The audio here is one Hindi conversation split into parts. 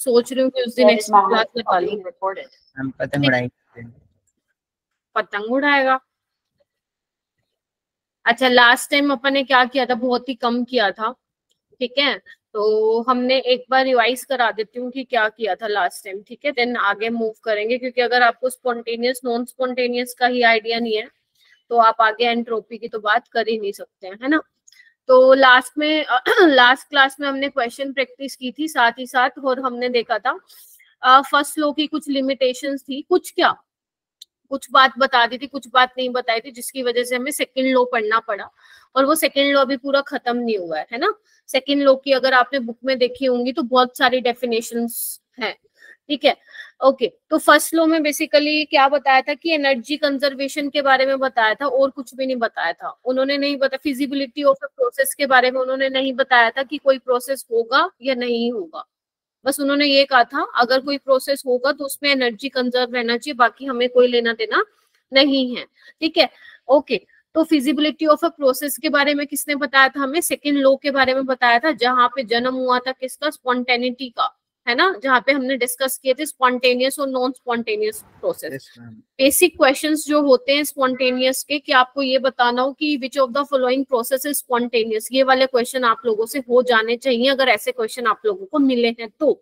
सोच रही हूँ कि उस दिन एक्स्ट्रा क्लास लगा लूं। हम पतंग उड़ाएंगे। पतंग उड़ाएगा? अच्छा, लास्ट टाइम अपन ने क्या किया था, बहुत ही कम किया था, ठीक है, तो हमने एक बार रिवाइज करा देती हूँ कि क्या किया था लास्ट टाइम, ठीक है, देन आगे मूव करेंगे, क्योंकि अगर आपको स्पॉन्टेनियस नॉन स्पॉन्टेनियस का ही आइडिया नहीं है तो आप आगे एंट्रोपी की तो बात कर ही नहीं सकते हैं, है ना। तो लास्ट में लास्ट क्लास में हमने क्वेश्चन प्रैक्टिस की थी साथ ही साथ, और हमने देखा था फर्स्ट लॉ की कुछ लिमिटेशंस थी, कुछ बात बता दी थी, कुछ बात नहीं बताई थी, जिसकी वजह से हमें सेकंड लॉ पढ़ना पड़ा, और वो सेकंड लॉ अभी पूरा खत्म नहीं हुआ है ना। सेकंड लॉ की अगर आपने बुक में देखी होंगी तो बहुत सारी डेफिनेशंस हैं, ठीक है। ओके, तो फर्स्ट लॉ में बेसिकली क्या बताया था कि एनर्जी कंजर्वेशन के बारे में बताया था, और कुछ भी नहीं बताया था उन्होंने, नहीं बताया फिजिबिलिटी ऑफ अ प्रोसेस के बारे में उन्होंने नहीं बताया था कि कोई प्रोसेस होगा या नहीं होगा, बस उन्होंने ये कहा था अगर कोई प्रोसेस होगा तो उसमें एनर्जी कंजर्व रहना चाहिए, बाकी हमें कोई लेना देना नहीं है, ठीक है। ओके, तो फिजिबिलिटी ऑफ अ प्रोसेस के बारे में किसने बताया था हमें, सेकंड लॉ के बारे में बताया था, जहां पे जन्म हुआ था किसका, स्पॉन्टेनिटी का, है ना, जहाँ पे हमने डिस्कस किए थे स्पॉन्टेनियस और non spontaneous process. Basic questions जो होते हैं स्पॉन्टेनियस के, कि आपको ये बताना हो कि विच of the following process is spontaneous, ये वाले क्वेश्चन आप लोगों से हो जाने चाहिए अगर ऐसे क्वेश्चन आप लोगों को मिले हैं तो।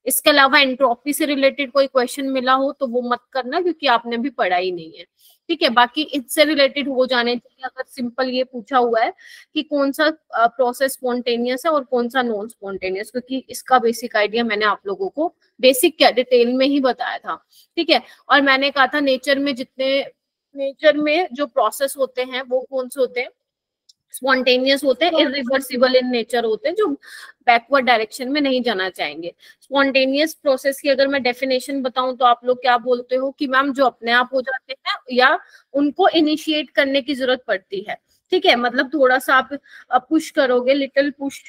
इसके अलावा एंट्रोपी से रिलेटेड कोई क्वेश्चन मिला हो तो वो मत करना, क्योंकि आपने अभी पढ़ा ही नहीं है, ठीक है। बाकी इससे रिलेटेड हो जाने चाहिए, अगर सिंपल ये पूछा हुआ है कि कौन सा प्रोसेस स्पॉन्टेनियस है और कौन सा नॉन स्पॉन्टेनियस, क्योंकि इसका बेसिक आइडिया मैंने आप लोगों को बेसिक क्या डिटेल में ही बताया था, ठीक है। और मैंने कहा था नेचर में जो प्रोसेस होते हैं वो कौन से होते हैं, स्पॉन्टेनियस होते हैं, इरिवर्सिबल इन नेचर होते हैं, जो बैकवर्ड डायरेक्शन में नहीं जाना चाहेंगे। स्पॉन्टेनियस प्रोसेस की अगर मैं डेफिनेशन बताऊं तो आप लोग क्या बोलते हो कि मैम जो अपने आप हो जाते हैं या उनको इनिशिएट करने की जरूरत पड़ती है, ठीक है, मतलब थोड़ा सा आप पुश करोगे, लिटिल पुश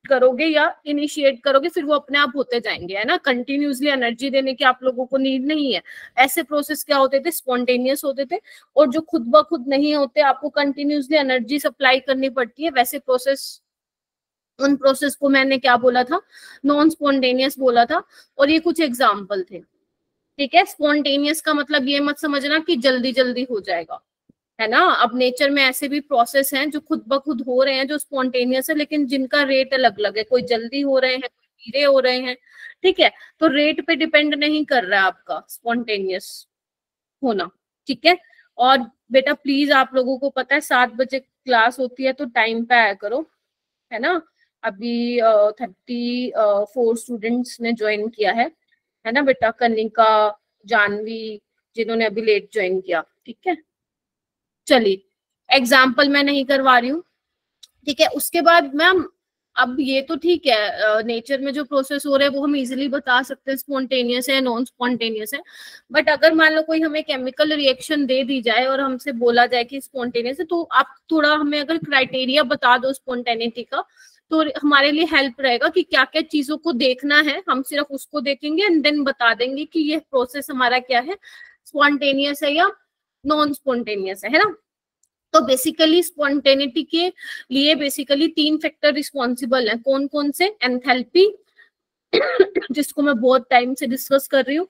करोगे या इनिशिएट करोगे, फिर वो अपने आप होते जाएंगे, है ना, कंटिन्यूसली एनर्जी देने की आप लोगों को नीड नहीं है। ऐसे प्रोसेस क्या होते थे, स्पॉन्टेनियस होते थे। और जो खुद ब खुद नहीं होते, आपको कंटिन्यूसली एनर्जी सप्लाई करनी पड़ती है, वैसे प्रोसेस, उन प्रोसेस को मैंने क्या बोला था, नॉन स्पॉन्टेनियस बोला था। और ये कुछ एग्जाम्पल थे, ठीक है। स्पॉन्टेनियस का मतलब ये मत समझना कि जल्दी जल्दी हो जाएगा, है ना। अब नेचर में ऐसे भी प्रोसेस हैं जो खुद ब खुद हो रहे हैं, जो स्पॉन्टेनियस है, लेकिन जिनका रेट अलग अलग है, कोई जल्दी हो रहे हैं, कोई धीरे हो रहे हैं, ठीक है। तो रेट पे डिपेंड नहीं कर रहा है आपका स्पॉन्टेनियस होना, ठीक है। और बेटा प्लीज, आप लोगों को पता है 7 बजे क्लास होती है, तो टाइम पे आया करो, है ना। अभी 34 स्टूडेंट्स ने ज्वाइन किया है ना बेटा, कनिका, जानवी, जिन्होंने अभी लेट ज्वाइन किया, ठीक है। चलिए, एग्जाम्पल मैं नहीं करवा रही हूँ, ठीक है। उसके बाद मैम, अब ये तो ठीक है, नेचर में जो प्रोसेस हो रहे हैं वो हम इजीली बता सकते हैं स्पॉन्टेनियस है नॉन स्पॉन्टेनियस है, बट अगर मान लो कोई हमें केमिकल रिएक्शन दे दी जाए और हमसे बोला जाए कि स्पॉन्टेनियस है, तो आप थोड़ा हमें अगर क्राइटेरिया बता दो स्पॉन्टेनिटी का, तो हमारे लिए हेल्प रहेगा कि क्या क्या चीजों को देखना है, हम सिर्फ उसको देखेंगे एंड देन बता देंगे कि ये प्रोसेस हमारा क्या है, स्पॉन्टेनियस है या नॉन स्पॉन्टेनियस है ना। तो बेसिकली स्पॉन्टेनिटी के लिए बेसिकली 3 फैक्टर रिस्पॉन्सिबल है, कौन कौन से, एंथैल्पी जिसको मैं बहुत टाइम से डिस्कस कर रही हूँ,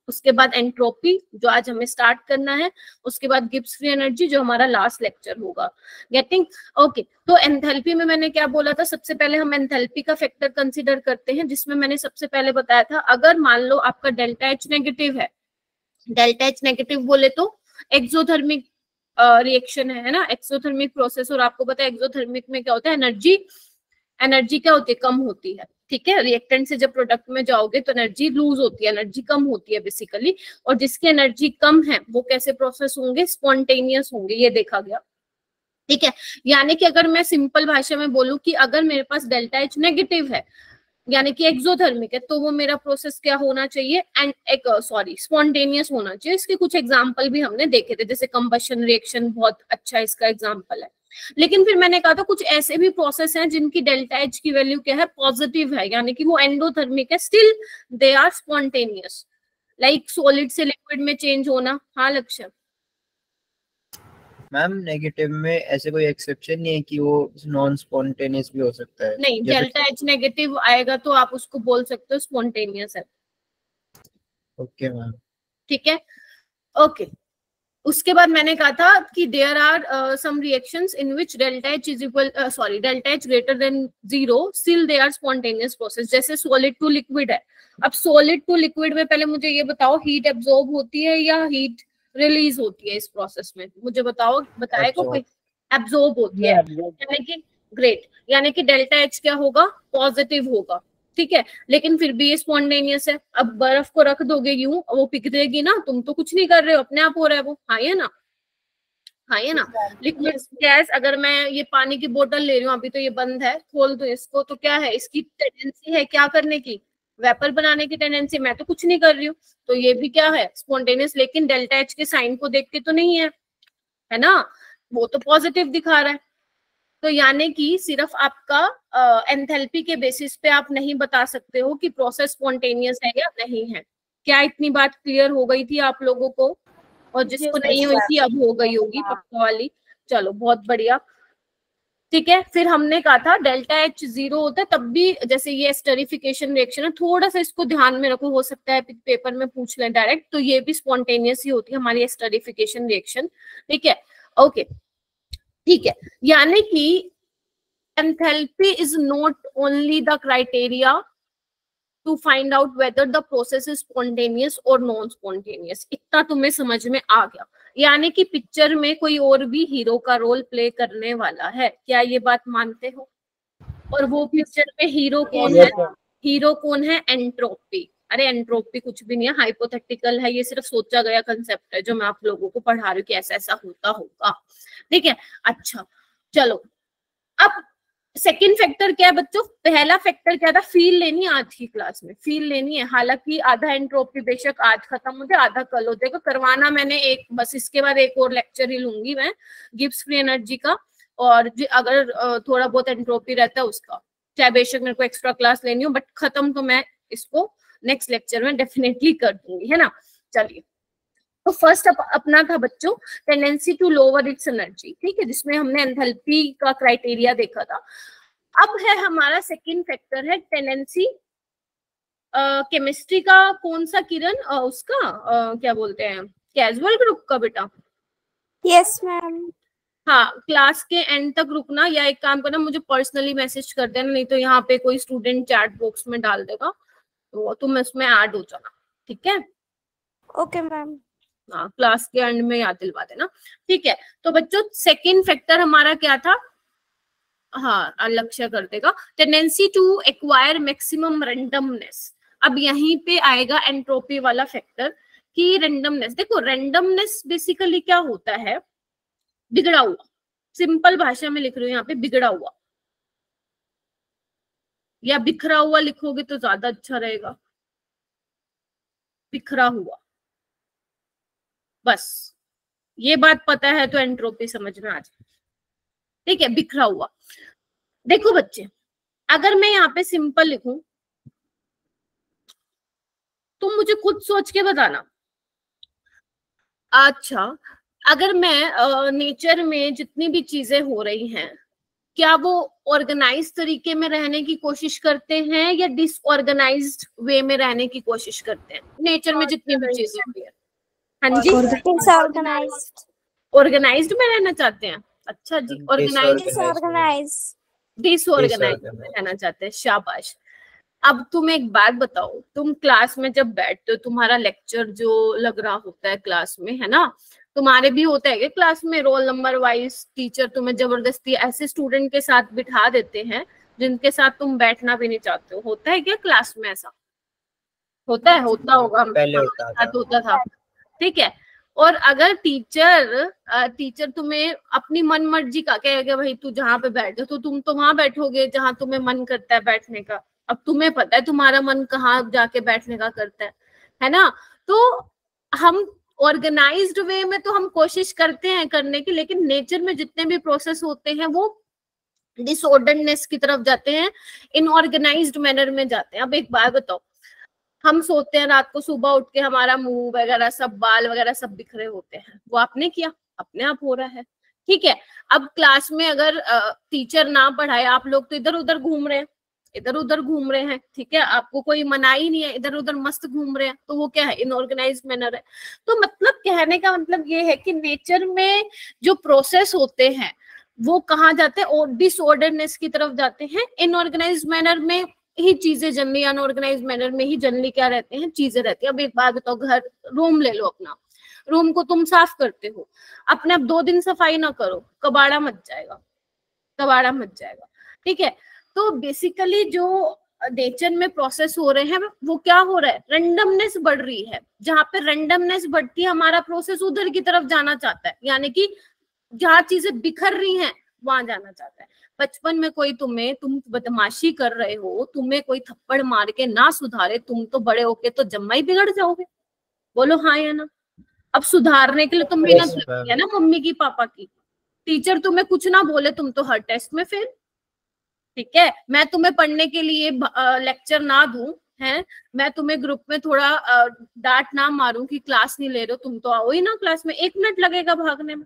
उसके बाद एंट्रोपी जो आज हमें स्टार्ट करना है, उसके बाद गिब्स फ्री एनर्जी जो हमारा लास्ट लेक्चर होगा, गेटिंग ओके। तो एंथैल्पी में मैंने क्या बोला था, सबसे पहले हम एंथैल्पी का फैक्टर कंसीडर करते हैं, जिसमें मैंने सबसे पहले बताया था अगर मान लो आपका डेल्टा एच नेगेटिव है, डेल्टा एच नेगेटिव बोले तो एक्सोथर्मिक रिएक्शन है ना, एक्सोथर्मिक प्रोसेस, और आपको पता है एक्सोथर्मिक में क्या होता है, एनर्जी क्या होती है, कम होती है, ठीक है। रिएक्टेंट से जब प्रोडक्ट में जाओगे तो एनर्जी लूज होती है, एनर्जी कम होती है बेसिकली, और जिसकी एनर्जी कम है वो कैसे प्रोसेस होंगे, स्पॉन्टेनियस होंगे, ये देखा गया, ठीक है। यानी कि अगर मैं सिंपल भाषा में बोलूं कि अगर मेरे पास डेल्टा एच नेगेटिव है यानी कि एक्सोथर्मिक है, तो वो मेरा प्रोसेस क्या होना चाहिए, एंड एक स्पॉन्टेनियस होना चाहिए। इसके कुछ एग्जांपल भी हमने देखे थे, जैसे कंबशन रिएक्शन बहुत अच्छा इसका एग्जांपल है। लेकिन फिर मैंने कहा था कुछ ऐसे भी प्रोसेस हैं जिनकी डेल्टा एच की वैल्यू क्या है, पॉजिटिव है, यानी कि वो एंडोथर्मिक है, still they are spontaneous, like solid से लिक्विड में चेंज होना। हाँ लक्ष्य, मैम नेगेटिव में ऐसे कोई एक्सेप्शन नहीं है कि वो नॉन स्पॉन्टेनियस भी हो सकता है? नहीं, डेल्टा एच नेगेटिव आएगा तो आप उसको बोल सकते हो स्पॉन्टेनियस है। Okay ma'am. ठीक है, ओके। उसके बाद मैंने कहा था कि there are some reactions in which delta H is equal delta H greater than 0, still they are spontaneous process. जैसे सॉलिड टू लिक्विड है। अब सॉलिड टू लिक्विड में पहले मुझे ये बताओ, हीट एब्जॉर्ब होती है या हीट रिलीज होती है इस प्रोसेस में? मुझे बताओ, बताएगा कोई? एब्जॉर्ब होती है, यानी कि ग्रेट, यानी कि डेल्टा एच क्या होगा? पॉजिटिव होगा। ठीक है, लेकिन फिर भी ये स्पॉन्टेनियस है। अब बर्फ को रख दोगे यूं, वो पिघलेगी ना, तुम तो कुछ नहीं कर रहे हो, अपने आप हो रहा है वो। हाँ या ना? हाँ या ना? लिक्विड गैस, अगर मैं ये पानी की बोतल ले रही हूँ, अभी तो ये बंद है, खोल दो इसको, तो क्या है इसकी टेंडेंसी है क्या करने की? वेपर बनाने की टेंडेंसी। मैं तो कुछ नहीं कर रही हूँ, तो ये भी क्या है? स्पॉन्टेनियस। लेकिन डेल्टा एच के साइन को देख के तो नहीं है ना, वो तो पॉजिटिव दिखा रहा है। तो यानी कि सिर्फ आपका एंथैल्पी के बेसिस पे आप नहीं बता सकते हो कि प्रोसेस स्पॉन्टेनियस है या नहीं है। क्या इतनी बात क्लियर हो गई थी आप लोगों को? और जिसको नहीं हुई थी अब हो गई होगी पक्का वाली। चलो बहुत बढ़िया। ठीक है, फिर हमने कहा था डेल्टा एच 0 होता है तब भी, जैसे ये एस्टरिफिकेशन रिएक्शन है, थोड़ा सा इसको ध्यान में रखो, हो सकता है पेपर में पूछ लें डायरेक्ट, तो ये भी स्पॉन्टेनियस ही होती है हमारी एस्टरिफिकेशन रिएक्शन। ठीक है, ओके, ठीक है। यानी कि enthalpy is not only the criteria to find out whether the process is spontaneous और नॉन स्पॉन्टेनियस। इतना तुम्हें समझ में आ गया? यानी कि पिक्चर में कोई और भी हीरो का रोल प्ले करने वाला है। क्या ये बात मानते हो? और वो पिक्चर में हीरो कौन है? हीरो कौन है? एंट्रोपी। अरे एंट्रोपी कुछ भी नहीं है, हाइपोथेटिकल है, ये सिर्फ सोचा गया कंसेप्ट है जो मैं आप लोगों को पढ़ा रही हूँ कि ऐसा ऐसा होता होगा। ठीक है, अच्छा चलो। अब सेकंड फैक्टर क्या है बच्चों? पहला फैक्टर क्या था? फील लेनी है आज की क्लास में, फील लेनी है। हालांकि आधा एंट्रोपी बेशक आज खत्म हो जाए, आधा कल हो जाएगा। करवाना मैंने एक, बस इसके बाद एक और लेक्चर ही लूंगी मैं गिब्स फ्री एनर्जी का, और अगर थोड़ा बहुत एंट्रोपी रहता है उसका, चाहे बेशक मेरे को एक्स्ट्रा क्लास लेनी हो, बट खत्म तो मैं इसको नेक्स्ट लेक्चर में डेफिनेटली कर दूंगी, है ना। चलिए, तो फर्स्ट अपना था बच्चों tendency to lower its energy. ठीक है, जिसमें हमने एंथैल्पी का क्राइटेरिया देखा था। अब है हमारा सेकंड फैक्टर है टेंडेंसी। केमिस्ट्री का कौन सा किरण? उसका क्या बोलते हैं, कैजुअल ग्रुप का बेटा? Yes ma'am. हाँ, क्लास के एंड तक रुकना, या एक काम करना, मुझे पर्सनली मैसेज कर देना, नहीं तो यहाँ पे कोई स्टूडेंट चैट बॉक्स में डाल देगा, तो तुम इसमें ऐड हो जाना। ठीक है, ओके मैम। हाँ, क्लास के एंड में याद दिलवा देना। ठीक है, तो बच्चों सेकंड फैक्टर हमारा क्या था? हाँ, लक्ष्य कर देगा, tendency to acquire maximum randomness. अब यहीं पे आएगा एंट्रोपी वाला फैक्टर कि रेंडमनेस। देखो, रेंडमनेस बेसिकली क्या होता है? बिगड़ा हुआ। सिंपल भाषा में लिख रही हूँ यहाँ पे, बिगड़ा हुआ, या बिखरा हुआ लिखोगे तो ज्यादा अच्छा रहेगा। बिखरा हुआ, बस ये बात पता है तो एंट्रोपी समझ में आ जाए। ठीक है, बिखरा हुआ। देखो बच्चे, अगर मैं यहाँ पे सिंपल लिखूं, तुम मुझे खुद सोच के बताना। अच्छा, अगर मैं नेचर में जितनी भी चीजें हो रही हैं, क्या वो ऑर्गेनाइज तरीके में रहने की कोशिश करते हैं या डिसऑर्गेनाइज्ड वे में रहने की कोशिश करते हैं? नेचर में जितनी भी चीजें हो रही है, हाँ जी, डिसऑर्गेनाइज्ड। ऑर्गेनाइज्ड में रहना चाहते हैं। अच्छा जी, ऑर्गेनाइज्ड, डिसऑर्गेनाइज्ड में रहना चाहते हैं, शाबाश। अब तुम एक बात बताओ, तुम क्लास में जब बैठते हो, तुम्हारा लेक्चर जो लग रहा होता है क्लास में, है ना, तुम्हारे भी होता है कि क्लास में रोल नंबर वाइज टीचर तुम्हें जबरदस्ती ऐसे स्टूडेंट के साथ बिठा देते हैं जिनके साथ तुम बैठना भी नहीं चाहते हो? होता है क्या क्लास में ऐसा? होता है, होता होगा, पहले होता था। ठीक है, और अगर टीचर तुम्हें अपनी मन मर्जी का कहेगा भाई तू जहाँ पे बैठ जा, तो तुम तो वहां बैठोगे जहां तुम्हें मन करता है बैठने का। अब तुम्हें पता है तुम्हारा मन कहाँ जाके बैठने का करता है ना। तो हम ऑर्गेनाइज्ड वे में तो हम कोशिश करते हैं करने की, लेकिन नेचर में जितने भी प्रोसेस होते हैं वो डिसऑर्डरनेस की तरफ जाते हैं, इनऑर्गेनाइज्ड मैनर में जाते हैं। अब एक बात बताओ, हम सोते हैं रात को, सुबह उठ के हमारा मुंह वगैरह सब, बाल वगैरह सब बिखरे होते हैं, वो आपने किया? अपने आप हो रहा है। ठीक है। अब क्लास में अगर टीचर ना पढ़ाए, आप लोग तो इधर उधर घूम रहे हैं, इधर उधर घूम रहे हैं, ठीक है, आपको कोई मना ही नहीं है, इधर उधर मस्त घूम रहे हैं, तो वो क्या है, इनऑर्गेनाइज मैनर है। तो मतलब कहने का मतलब ये है कि नेचर में जो प्रोसेस होते हैं वो कहाँ जाते हैं, और डिसऑर्डरनेस की तरफ जाते हैं। इनऑर्गेनाइज मैनर में ही चीजें जनरली, अनऑर्गेनाइज मैनर में ही जनरली क्या रहते हैं, चीजें रहती है। अब एक बात बताओ, घर रूम ले लो अपना, रूम को तुम साफ करते हो, अपने आप 2 दिन सफाई ना करो, कबाड़ा मच जाएगा, कबाड़ा मच जाएगा, ठीक है। तो बेसिकली जो नेचर में प्रोसेस हो रहे हैं वो क्या हो रहा है, रेंडमनेस बढ़ रही है। जहां पे रेंडमनेस बढ़ती है हमारा प्रोसेस उधर की तरफ जाना चाहता है, यानी कि जहाँ चीजें बिखर रही हैं वहां जाना चाहता है। बचपन में कोई तुम बदमाशी कर रहे हो, तुम्हें कोई थप्पड़ मार के ना सुधारे, तुम तो बड़े होके तो जम्मा ही बिगड़ जाओगे। बोलो हाँ या ना। अब सुधारने के लिए तुम मेहनत Yes, लगती ma'am. है ना मम्मी की पापा की। टीचर तुम्हें कुछ ना बोले, तुम तो हर टेस्ट में फेल, ठीक है। मैं तुम्हें पढ़ने के लिए लेक्चर ना दूं, है, मैं तुम्हें ग्रुप में थोड़ा डांट ना मारूं कि क्लास नहीं ले रहे हो, तुम तो आओ ही ना क्लास में, 1 मिनट लगेगा भागने में,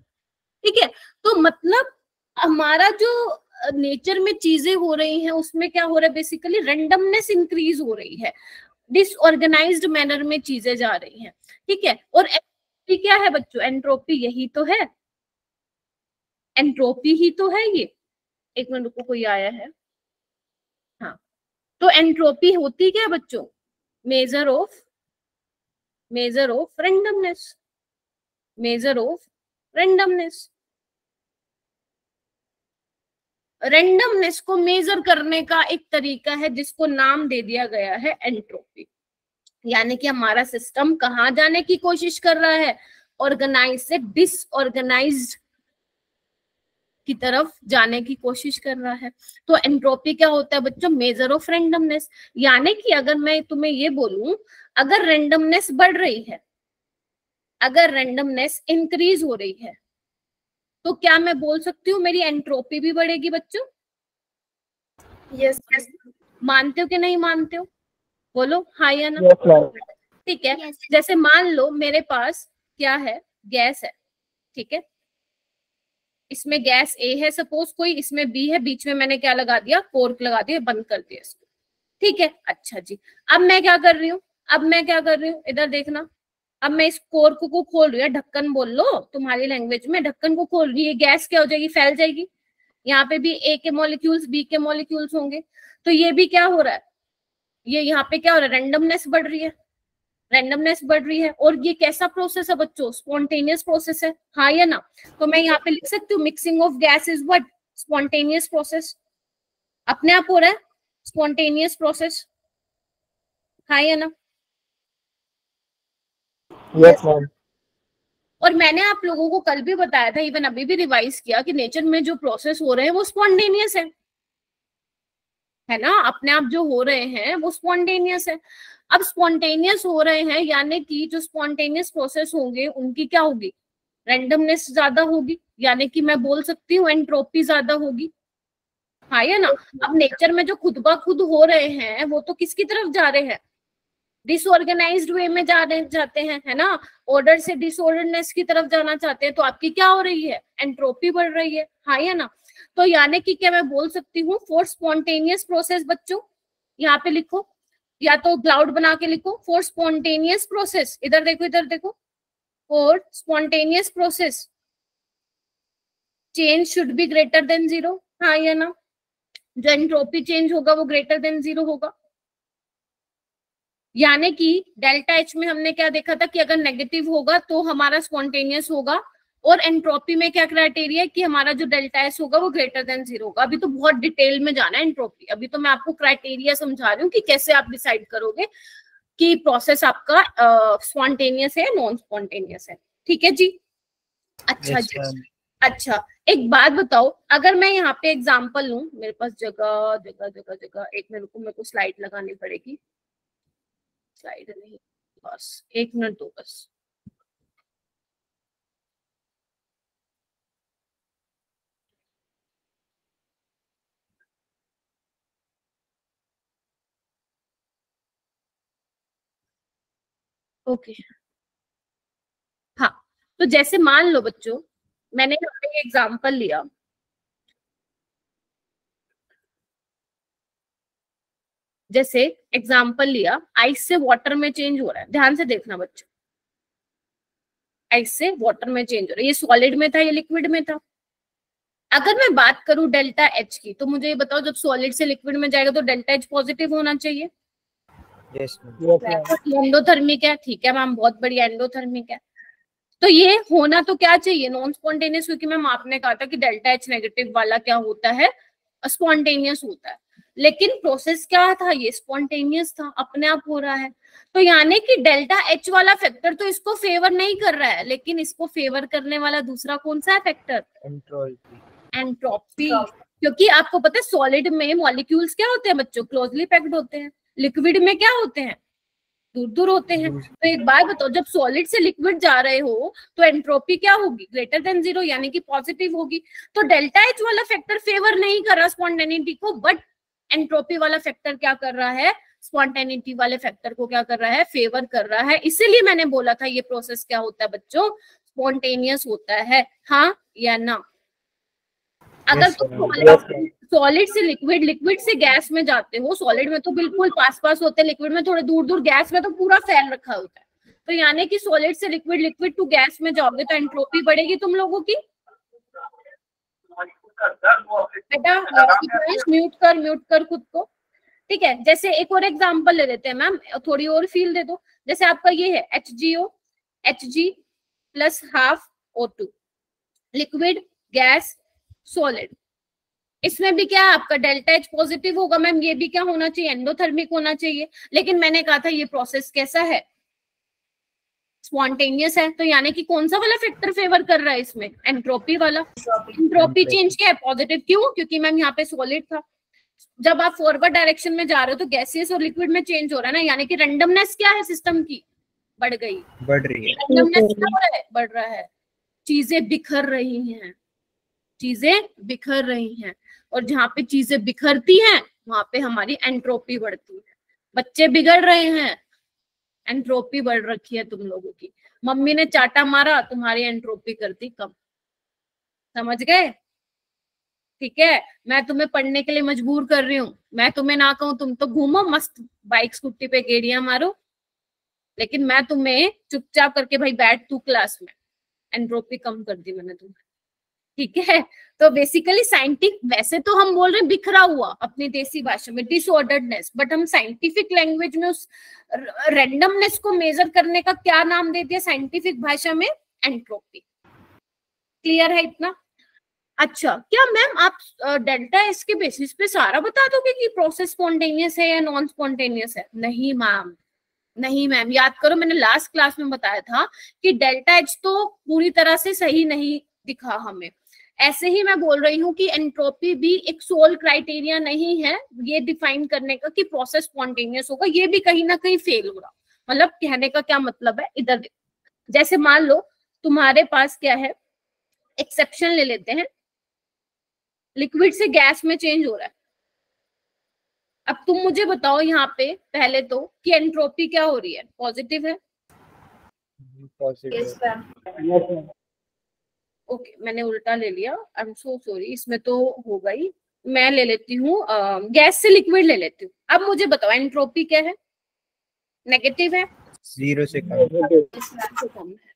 ठीक है। तो मतलब हमारा जो नेचर में चीजें हो रही हैं उसमें क्या हो रहा है, बेसिकली रेंडमनेस इंक्रीज हो रही है, डिसऑर्गेनाइज्ड मैनर में चीजें जा रही हैं, ठीक है। और एंट्रोपी क्या है बच्चों, एंट्रोपी यही तो है, एंट्रोपी ही तो है ये। एक मिनट को कोई आया है, हाँ। तो एंट्रोपी होती क्या है बच्चों, measure of, major of randomness, major of randomness. Randomness को मेजर करने का एक तरीका है जिसको नाम दे दिया गया है एंट्रोपी। यानी कि हमारा सिस्टम कहाँ जाने की कोशिश कर रहा है, ऑर्गेनाइज से डिसऑर्गेनाइज्ड की तरफ जाने की कोशिश कर रहा है। तो एंट्रोपी क्या होता है बच्चों, मेजर ऑफ रेंडमनेस। यानी कि अगर मैं तुम्हें ये बोलूं, अगर रेंडमनेस बढ़ रही है, अगर रेंडमनेस इंक्रीज हो रही है, तो क्या मैं बोल सकती हूँ मेरी एंट्रोपी भी बढ़ेगी बच्चों। यस मानते हो कि नहीं मानते हो, बोलो हाँ या ना। Yes, ma'am. ठीक है। Yes. जैसे मान लो मेरे पास क्या है, गैस है, ठीक है। इसमें गैस ए है सपोज कोई, इसमें बी है, बीच में मैंने क्या लगा दिया, कोर्क लगा दिया, बंद कर दिया इसको, ठीक है। अच्छा जी, अब मैं क्या कर रही हूँ, अब मैं क्या कर रही हूँ, इधर देखना। अब मैं इस कोर्क को खोल रही हूँ, ढक्कन बोल लो तुम्हारी लैंग्वेज में, ढक्कन को खोल रही है, गैस क्या हो जाएगी, फैल जाएगी। यहाँ पे भी ए के मॉलिक्यूल्स, बी के मॉलिक्यूल्स होंगे, तो ये भी क्या हो रहा है, ये यहाँ पे क्या हो रहा है, रेंडमनेस बढ़ रही है, रेंडमनेस बढ़ रही है। और ये कैसा प्रोसेस है बच्चों, स्पॉन्टेनियस प्रोसेस है, हाँ या ना। तो मैं यहाँ पे लिख सकती हूँ mixing of gas is what, spontaneous process, अपने आप हो रहा है स्पॉन्टेनियस प्रोसेस, हाँ या ना। Yes, ma'am. और मैंने आप लोगों को कल भी बताया था, इवन अभी भी रिवाइज किया, कि नेचर में जो प्रोसेस हो रहे हैं वो स्पॉन्टेनियस है ना, अपने आप जो हो रहे हैं वो स्पॉन्टेनियस है। अब स्पॉन्टेनियस हो रहे हैं यानी कि जो स्पॉन्टेनियस प्रोसेस होंगे उनकी क्या होगी, रेंडमनेस ज्यादा होगी, यानी कि मैं बोल सकती हूँ एंट्रोपी ज्यादा होगी, हाँ या ना। अब नेचर में जो खुद ब खुद हो रहे हैं वो तो किसकी तरफ जा रहे हैं, डिसऑर्गेनाइज्ड वे में जाते हैं, है ना। ऑर्डर से डिसऑर्डरनेस की तरफ जाना चाहते हैं, तो आपकी क्या हो रही है, एंट्रोपी बढ़ रही है, हाँ या ना। तो यानी कि क्या मैं बोल सकती हूँ फॉर स्पॉन्टेनियस प्रोसेस बच्चों, यहाँ पे लिखो, या तो क्लाउड बना के लिखो, फॉर स्पॉन्टेनियस प्रोसेस, इधर देखो इधर देखो, for spontaneous process change should be greater than zero, हाँ या ना। जो एंट्रोपी चेंज होगा वो ग्रेटर देन जीरो होगा। यानी कि डेल्टा एच में हमने क्या देखा था कि अगर नेगेटिव होगा तो हमारा स्पॉन्टेनियस होगा, और एंट्रोपी में क्या क्राइटेरिया है कि हमारा जो डेल्टा एस होगा वो ग्रेटर देन जीरो होगा। अभी तो बहुत डिटेल में जाना है एंट्रोपी, अभी तो मैं आपको क्राइटेरिया समझा रही हूँ कि कैसे आप डिसाइड करोगे कि प्रोसेस आपका स्पॉन्टेनियस है, नॉन स्पॉन्टेनियस है, ठीक है जी। अच्छा Yes, जी, ma'am. अच्छा एक बात बताओ, अगर मैं यहाँ पे एग्जांपल लूं, मेरे पास जगह जगह जगह जगह, एक मिनट को मेरे को स्लाइड लगानी पड़ेगी, स्लाइड नहीं, बस 1 मिनट दो बस। ओके, हाँ। तो जैसे मान लो बच्चों, मैंने यहाँ पे एग्जाम्पल लिया, जैसे एग्जाम्पल लिया, आइस से वाटर में चेंज हो रहा है, ध्यान से देखना बच्चों, आइस से वाटर में चेंज हो रहा है, ये सॉलिड में था, ये लिक्विड में था। अगर मैं बात करूं डेल्टा एच की, तो मुझे ये बताओ, जब सॉलिड से लिक्विड में जाएगा तो डेल्टा एच पॉजिटिव होना चाहिए। एंडोथर्मिक है, ठीक है मैम, बहुत बढ़िया, एंडोथर्मिक है। तो ये होना तो क्या चाहिए, नॉन स्पॉन्टेनियस, क्योंकि मैम आपने कहा था कि डेल्टा एच नेगेटिव वाला क्या होता है, स्पॉन्टेनियस होता है। लेकिन प्रोसेस क्या था, ये स्पॉन्टेनियस था, अपने आप हो रहा है। तो यानी कि डेल्टा एच वाला फैक्टर तो इसको फेवर नहीं कर रहा है, लेकिन इसको फेवर करने वाला दूसरा कौन सा है फैक्टर, एंट्रोपी। क्योंकि आपको पता है सॉलिड में मॉलिक्यूल्स क्या होते हैं बच्चों, क्लोजली पैक्ड होते हैं, लिक्विड में क्या होते हैं, दूर दूर होते हैं। तो एक बात बताओ, जब सॉलिड से लिक्विड जा रहे हो तो एंट्रोपी क्या होगी, ग्रेटर देन 0, यानी कि पॉजिटिव होगी। तो डेल्टा एच वाला फैक्टर फेवर नहीं कर रहा स्पॉन्टेनिटी को, बट एंट्रोपी वाला फैक्टर क्या कर रहा है, स्पॉन्टेनिटी वाले फैक्टर को क्या कर रहा है, फेवर कर रहा है। इसीलिए मैंने बोला था ये प्रोसेस क्या होता है बच्चों, स्पॉन्टेनियस होता है, हाँ या ना। अगर तुम सॉलिड से लिक्विड, लिक्विड से गैस में जाते हो, सॉलिड में तो बिल्कुल पास पास होते हैं, लिक्विड में थोड़े दूर दूर, गैस में तो पूरा फैल रखा होता है। तो यानी कि सॉलिड से लिक्विड, लिक्विड टू गैस में जाओगे तो एंट्रोपी बढ़ेगी तुम लोगों की। बेटा म्यूट कर खुद को, ठीक है। जैसे एक और एग्जांपल ले लेते हैं मैम, थोड़ी और फील दे दो। जैसे आपका ये है HgO, Hg plus half O2, liquid, gas, solid. इसमें भी क्या है आपका डेल्टा एच पॉजिटिव होगा मैम, ये भी क्या होना चाहिए, एंडोथर्मिक होना चाहिए। लेकिन मैंने कहा था ये प्रोसेस कैसा है, स्पॉन्टेनियस है। तो यानी कि कौन सा वाला फैक्टर फेवर कर रहा है इसमें, एंट्रोपी वाला। एंट्रोपी चेंज क्या है, पॉजिटिव, क्यों, क्योंकि मैम यहाँ पे सॉलिड था। जब आप फॉरवर्ड डायरेक्शन में जा रहे हो तो गैसियस और लिक्विड में चेंज हो रहा है ना, यानी कि रैंडमनेस क्या है सिस्टम की, बढ़ गई, बढ़ रही है। रैंडमनेस क्या हो रहा है, बढ़ रहा है, चीजें बिखर रही हैं, चीजें बिखर रही हैं। और जहाँ पे चीजें बिखरती हैं वहां पे हमारी एंट्रोपी बढ़ती है। बच्चे बिगड़ रहे हैं, एंट्रोपी बढ़ रखी है तुम लोगों की। मम्मी ने चाटा मारा, तुम्हारी एंट्रोपी करती कम, समझ गए, ठीक है। मैं तुम्हें पढ़ने के लिए मजबूर कर रही हूँ, मैं तुम्हें ना कहूँ तुम तो घूमो मस्त बाइक स्कूटी पे गेड़ियां मारो, लेकिन मैं तुम्हें चुपचाप करके भाई बैठ तू क्लास में, एंट्रोपी कम कर दी मैंने तुम्हें, ठीक है। तो बेसिकली साइंटिफिक, वैसे तो हम बोल रहे हैं बिखरा हुआ अपनी देसी भाषा में, डिसऑर्डर्डनेस, बट हम साइंटिफिक लैंग्वेज में उस रैंडमनेस को मेजर करने का क्या नाम दे दिया साइंटिफिक भाषा में, एंट्रोपी। क्लियर है इतना। अच्छा, क्या मैम आप डेल्टा एस के बेसिस पे सारा बता दोगे कि प्रोसेस स्पॉन्टेनियस है या नॉन स्पॉन्टेनियस है? नहीं मैम, नहीं मैम, याद करो मैंने लास्ट क्लास में बताया था कि डेल्टा एच तो पूरी तरह से सही नहीं दिखा हमें। ऐसे ही मैं बोल रही हूँ कि एंट्रोपी भी एक सोल क्राइटेरिया नहीं है ये डिफाइन करने का कि प्रोसेस स्पॉन्टेनियस होगा, ये भी कहीं ना कहीं फेल हो रहा। मतलब कहने का क्या मतलब है, इधर देखो, जैसे मान लो तुम्हारे पास क्या है, एक्सेप्शन ले लेते हैं, लिक्विड से गैस में चेंज हो रहा है। अब तुम मुझे बताओ यहाँ पे पहले तो कि एंट्रोपी क्या हो रही है, पॉजिटिव है? ओके, मैंने उल्टा ले लिया, आई एम सो सॉरी, इसमें तो होगा ही। मैं ले लेती हूँ गैस से लिक्विड ले लेती हूँ। अब मुझे बताओ एंट्रोपी क्या है, नेगेटिव है, 0 से कम है।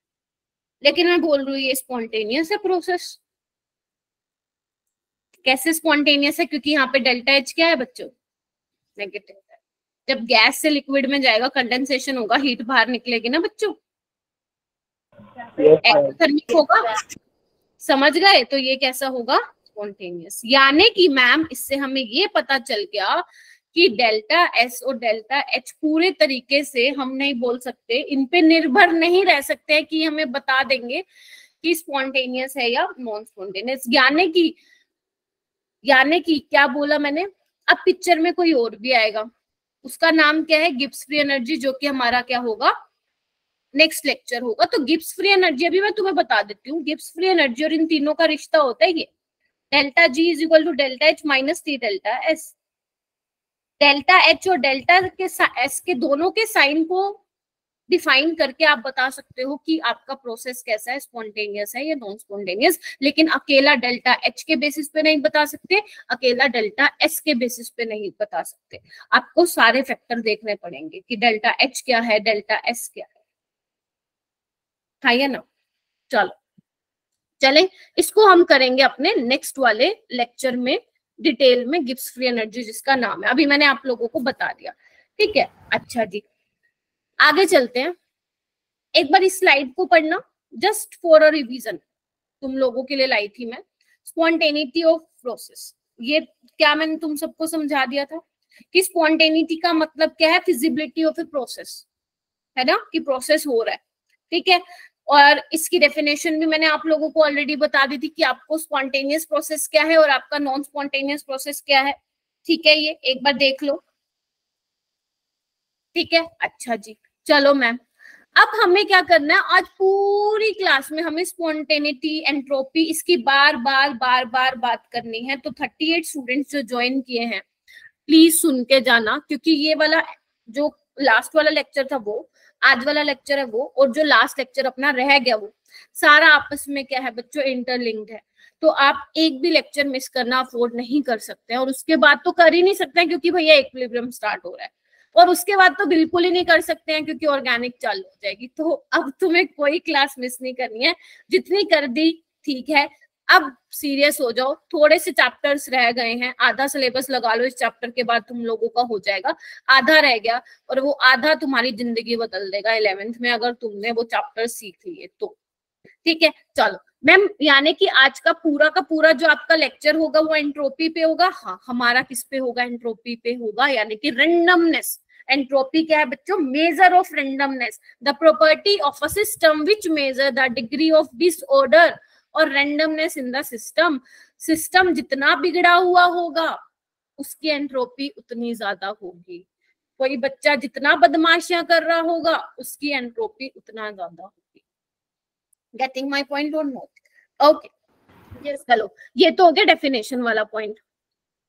लेकिन मैं बोल रही हूँ ये स्पॉन्टेनियस है प्रोसेस। कैसे स्पॉन्टेनियस है, क्योंकि यहाँ पे डेल्टा एच क्या है बच्चों, नेगेटिव है। जब गैस से लिक्विड में जाएगा कंडेंसेशन होगा, हीट बाहर निकलेगी ना बच्चों, एक्सोथर्मिक होगा, समझ गए। तो ये कैसा होगा, स्पॉन्टेनियस। यानी कि मैम इससे हमें ये पता चल गया कि डेल्टा एस और डेल्टा एच पूरे तरीके से हम नहीं बोल सकते, इन पे निर्भर नहीं रह सकते कि हमें बता देंगे कि स्पॉन्टेनियस है या नॉन स्पॉन्टेनियस। यानी कि क्या बोला मैंने, अब पिक्चर में कोई और भी आएगा, उसका नाम क्या है, गिब्स फ्री एनर्जी, जो कि हमारा क्या होगा, नेक्स्ट लेक्चर होगा। तो गिब्स फ्री एनर्जी अभी मैं तुम्हें बता देती हूँ, गिब्स फ्री एनर्जी और इन तीनों का रिश्ता होता है ये, delta G is equal to delta H minus T delta S. Delta H और डेल्टा के एस के दोनों के साइन को डिफाइन करके आप बता सकते हो कि आपका प्रोसेस कैसा है, स्पॉन्टेनियस है या नॉन स्पॉन्टेनियस, लेकिन अकेला डेल्टा एच के बेसिस पे नहीं बता सकते, अकेला डेल्टा एस के बेसिस पे नहीं बता सकते, आपको सारे फैक्टर देखने पड़ेंगे कि डेल्टा एच क्या है, डेल्टा एस क्या है ना। चलो चले, इसको हम करेंगे अपने नेक्स्ट वाले लेक्चर में डिटेल में, गिब्स फ्री एनर्जी जिसका नाम है, अभी मैंने आप लोगों को बता दिया, ठीक है। अच्छा जी, आगे चलते हैं। एक बार इस स्लाइड को पढ़ना, जस्ट फॉर अ रिवीजन, तुम लोगों के लिए लाई थी मैं। स्पॉन्टेनिटी ऑफ प्रोसेस, ये क्या मैंने तुम सबको समझा दिया था कि स्पॉन्टेनिटी का मतलब क्या है, फिजिबिलिटी ऑफ ए प्रोसेस, है ना, कि प्रोसेस हो रहा है, ठीक है। और इसकी डेफिनेशन भी मैंने आप लोगों को ऑलरेडी बता दी थी कि आपको स्पॉन्टेनियस प्रोसेस क्या है और आपका नॉन स्पॉन्टेनियस प्रोसेस क्या है, ठीक है। ये एक बार देख लो, ठीक है। अच्छा जी, चलो मैम, अब हमें क्या करना है, आज पूरी क्लास में हमें स्पॉन्टेनिटी, एंट्रोपी, इसकी बार बार बात करनी है। तो 38 स्टूडेंट्स जो ज्वाइन किए हैं, प्लीज सुन के जाना, क्योंकि ये वाला जो लास्ट वाला लेक्चर था वो, आज वाला लेक्चर है वो, और जो लास्ट लेक्चर अपना रह गया वो सारा आपस में क्या है बच्चों, इंटरलिंक्ड है। तो आप एक भी लेक्चर मिस करना अफोर्ड नहीं कर सकते हैं, और उसके बाद तो कर ही नहीं सकते हैं क्योंकि भैया इक्विलिब्रियम स्टार्ट हो रहा है, और उसके बाद तो बिल्कुल ही नहीं कर सकते हैं क्योंकि ऑर्गेनिक चालू हो जाएगी। तो अब तुम्हें कोई क्लास मिस नहीं करनी है, जितनी कर दी ठीक है, अब सीरियस हो जाओ, थोड़े से चैप्टर्स रह गए हैं, आधा सिलेबस लगा लो इस चैप्टर के बाद तुम लोगों का हो जाएगा, आधा रह गया, और वो आधा तुम्हारी जिंदगी बदल देगा 11th में अगर तुमने वो चैप्टर सीख लिए तो, ठीक है। चलो मैम, यानी कि आज का पूरा जो आपका लेक्चर होगा वो एंट्रोपी पे होगा। हाँ, हमारा किस पे होगा, एंट्रोपी पे होगा, यानी कि रेंडमनेस। एंट्रोपी क्या है बच्चों, measure of randomness, the property of a system which measure the degree of disorder और randomness in the system. System जितना बिगड़ा हुआ होगा उसकी एंट्रोपी उतनी ज्यादा होगी, कोई बच्चा जितना बदमाशियां कर रहा होगा उसकी एंट्रोपी उतना ज्यादा होगी। गेटिंग माय पॉइंट और नॉट? Okay, yes. चलो, ये तो हो गया डेफिनेशन वाला पॉइंट।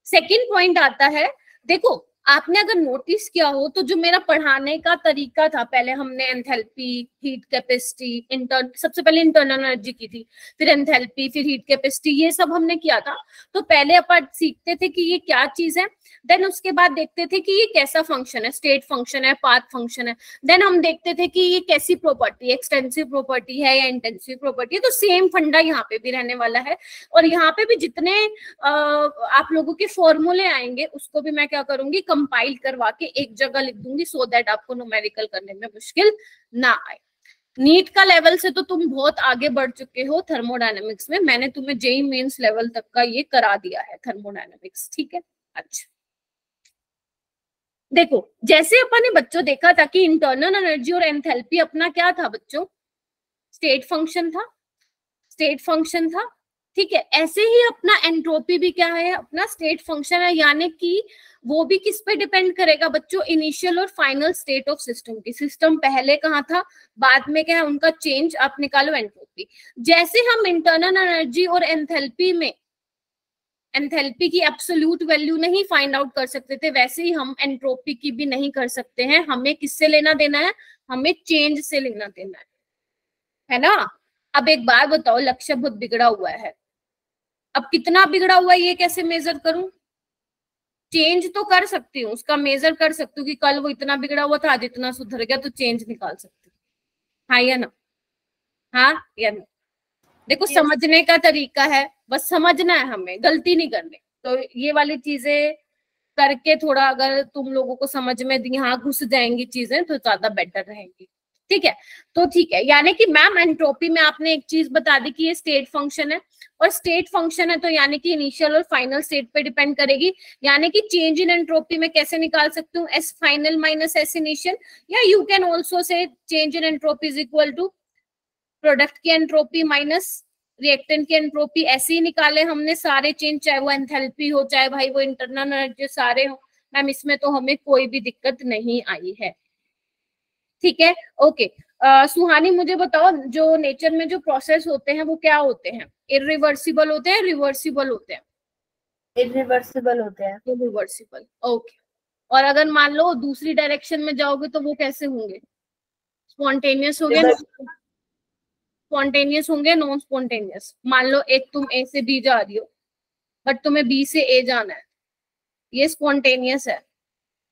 सेकंड पॉइंट आता है, देखो आपने अगर नोटिस किया हो तो जो मेरा पढ़ाने का तरीका था, पहले हमने एंथैल्पी, हीट कैपेसिटी, सबसे पहले इंटरनल एनर्जी की थी, फिर एंथैल्पी, फिर हीट कैपेसिटी, ये सब हमने किया था। तो पहले अपन सीखते थे कि ये क्या चीज है, देन उसके बाद देखते थे कि ये कैसा फंक्शन है, स्टेट फंक्शन है, पाथ फंक्शन है, देन हम देखते थे कि ये कैसी प्रॉपर्टी, एक्सटेंसिव प्रॉपर्टी है या इंटेंसिव प्रॉपर्टी है। तो सेम फंडा यहाँ पे भी रहने वाला है, और यहाँ पे भी जितने आप लोगों के फॉर्मूले आएंगे उसको भी मैं क्या करूंगी, कंपाइल करवा के एक जगह लिख दूंगी, सो दैट आपको न्यूमेरिकल करने में मुश्किल ना आए। नीट का लेवल से तो तुम बहुत आगे बढ़ चुके हो थर्मोडायनेमिक्स में, मैंने तुम्हें जेई मेंस लेवल तक का ये करा दिया है थर्मोडायनेमिक्स, ठीक है। अच्छा, देखो जैसे अपन ने बच्चों देखा था कि इंटरनल एनर्जी और एंथैल्पी अपना क्या था बच्चों, स्टेट फंक्शन था, स्टेट फंक्शन था, ठीक है। ऐसे ही अपना एंट्रोपी भी क्या है, अपना स्टेट फंक्शन है, यानी कि वो भी किस पे डिपेंड करेगा बच्चों, इनिशियल और फाइनल स्टेट ऑफ सिस्टम की। सिस्टम पहले कहाँ था, बाद में क्या है, उनका चेंज आप निकालो एंट्रोपी। जैसे हम इंटरनल एनर्जी और एंथैल्पी में एंथैल्पी की एब्सोल्यूट वैल्यू नहीं फाइंड आउट कर सकते थे, वैसे ही हम एंट्रोपी की भी नहीं कर सकते हैं। हमें किससे लेना देना है, हमें चेंज से लेना देना है ना। अब एक बात बताओ, लक्ष्य बहुत बिगड़ा हुआ है, अब कितना बिगड़ा हुआ है ये कैसे मेजर करूं, चेंज तो कर सकती हूँ, उसका मेजर कर सकती हूँ कि कल वो इतना बिगड़ा हुआ था, आज इतना सुधर गया, तो चेंज निकाल सकती हूँ, हाँ या ना, हाँ या ना। देखो Yes. समझने का तरीका है, बस समझना है हमें, गलती नहीं करनी। तो ये वाली चीजें करके थोड़ा अगर तुम लोगों को समझ में यहाँ घुस जाएंगी चीजें तो ज्यादा बेटर रहेंगी, ठीक है। तो ठीक है, यानी कि मैम एंट्रोपी में आपने एक चीज बता दी कि ये स्टेट फंक्शन है, और स्टेट फंक्शन है तो यानी कि इनिशियल और फाइनल स्टेट पे डिपेंड करेगी। यानी कि चेंज इन एंट्रोपी में कैसे निकाल सकती हूँ, s final minus s initial, या you can also say change in entropy is equal to product की एंट्रोपी माइनस रिएक्टेंट की एंट्रोपी। ऐसे ही निकाले हमने सारे चेंज, चाहे वो एंथैल्पी हो, चाहे भाई वो इंटरनल एनर्जी, सारे हो मैम, इसमें तो हमें कोई भी दिक्कत नहीं आई है, ठीक है। ओके, सुहानी मुझे बताओ, जो नेचर में जो प्रोसेस होते हैं वो क्या होते हैं, इरिवर्सिबल होते हैं, रिवर्सिबल होते हैं? इरिवर्सिबल होते हैं। Irreversible, okay. और अगर मान लो दूसरी डायरेक्शन में जाओगे तो वो कैसे होंगे, स्पॉन्टेनियस हो गया, स्पॉन्टेनियस होंगे, नॉन स्पॉन्टेनियस। मान लो एक तुम ए से बी जा रही हो बट तुम्हें बी से ए जाना है, ये स्पॉन्टेनियस है।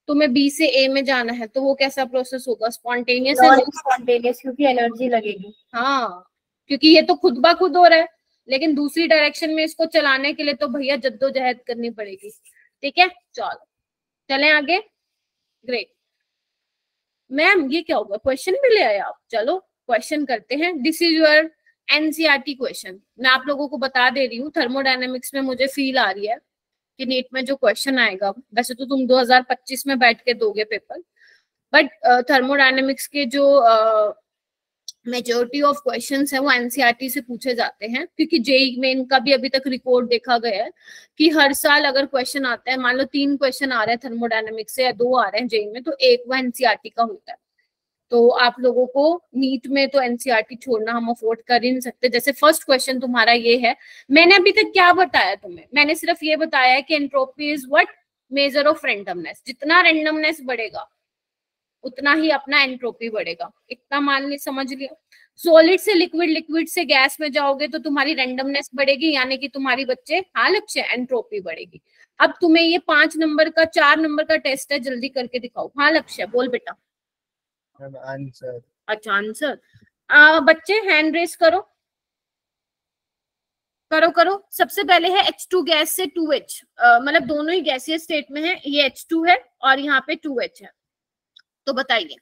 तुम्हें बी से ए में जाना है तो वो कैसा प्रोसेस होगा, स्पॉन्टेनियस है, नॉन स्पॉन्टेनियस, क्योंकि एनर्जी लगेगी। हाँ क्योंकि ये तो खुद ब खुद हो रहा है, लेकिन दूसरी डायरेक्शन में इसको चलाने के लिए तो भैया जद्दोजहद करनी पड़ेगी। ठीक है, चलो चलें आगे। ग्रेट मैम, ये क्या होगा, क्वेश्चन भी ले आए आप। चलो क्वेश्चन करते हैं। This is your NCERT question. मैं आप लोगों को बता दे रही हूँ, थर्मोडायनेमिक्स में मुझे फील आ रही है कि नीट में जो क्वेश्चन आएगा, वैसे तो तुम 2025 में बैठ के दोगे पेपर, बट थर्मोडायनेमिक्स के जो मेजोरिटी ऑफ क्वेश्चंस है वो एनसीईआरटी से पूछे जाते हैं, क्योंकि जेईई मेन का भी अभी तक रिकॉर्ड देखा गया है कि हर साल अगर क्वेश्चन आता है, मान लो 3 क्वेश्चन आ रहे हैं थर्मोडायनेमिक्स से या 2 आ रहे हैं जेईई में, तो एक वो एनसीईआरटी का होता है। तो आप लोगों को नीट में तो एनसीईआरटी छोड़ना हम अफोर्ड कर ही नहीं सकते। जैसे फर्स्ट क्वेश्चन तुम्हारा ये है, मैंने अभी तक क्या बताया तुम्हें, मैंने सिर्फ ये बताया है कि entropy is what, measure of randomness. जितना रैंडमनेस बढ़ेगा उतना ही अपना एंट्रोपी बढ़ेगा, इतना मान ली, समझ लिया। सॉलिड से लिक्विड, लिक्विड से गैस में जाओगे तो तुम्हारी रैंडमनेस बढ़ेगी, यानी कि तुम्हारी बच्चे, हाँ लक्ष्य, एंट्रोपी बढ़ेगी। अब तुम्हें ये 5 नंबर का 4 नंबर का टेस्ट है, जल्दी करके दिखाओ। हाँ लक्ष्य, बोल बेटा। आंसर। अच्छा आंसर। बच्चे हैंड रेस करो, करो करो। सबसे पहले है H2 गैस से 2H, मतलब दोनों ही गैसीय स्टेट में है, ये H2 है और यहाँ पे 2H है, तो बताइए।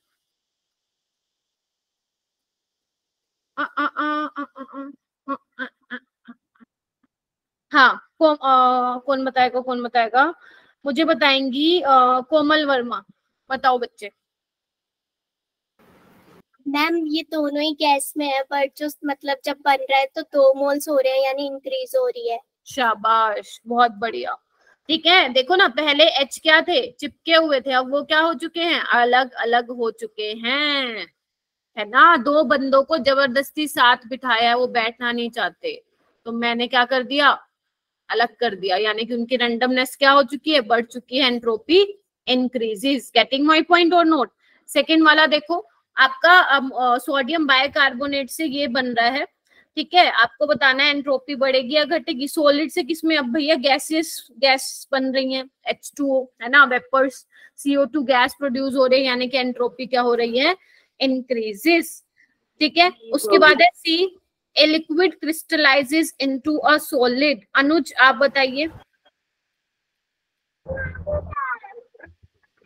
हाँ कौन बताएगा, कौन बताएगा, मुझे बताएंगी कोमल वर्मा। बताओ बच्चे। मैम ये दोनों ही गैस में है, पर जो मतलब जब बन रहा है तो 2 मोल्स हो रहे हैं, यानी इंक्रीज हो रही है। शाबाश, बहुत बढ़िया। ठीक है, देखो ना, पहले H क्या थे, चिपके हुए थे, अब वो क्या हो चुके हैं, अलग अलग हो चुके हैं, है ना। 2 बंदों को जबरदस्ती साथ बिठाया है, वो बैठना नहीं चाहते, तो मैंने क्या कर दिया, अलग कर दिया, यानी कि उनकी रैंडमनेस क्या हो चुकी है, बढ़ चुकी है, entropy increases. Getting my point और नोट। सेकंड वाला देखो, आपका सोडियम बाइकार्बोनेट से ये बन रहा है, ठीक है, आपको बताना है एंट्रोपी बढ़ेगी या घटेगी। सॉलिड से किसमें, अब भैया गैस बन रही है, H2O है ना, वेपर्स, CO2 गैस प्रोड्यूस हो रही है, यानी कि एंट्रोपी क्या हो रही है, इंक्रीजेस। ठीक है, उसके बाद है C, a liquid crystallizes into a solid. Anuj आप बताइए,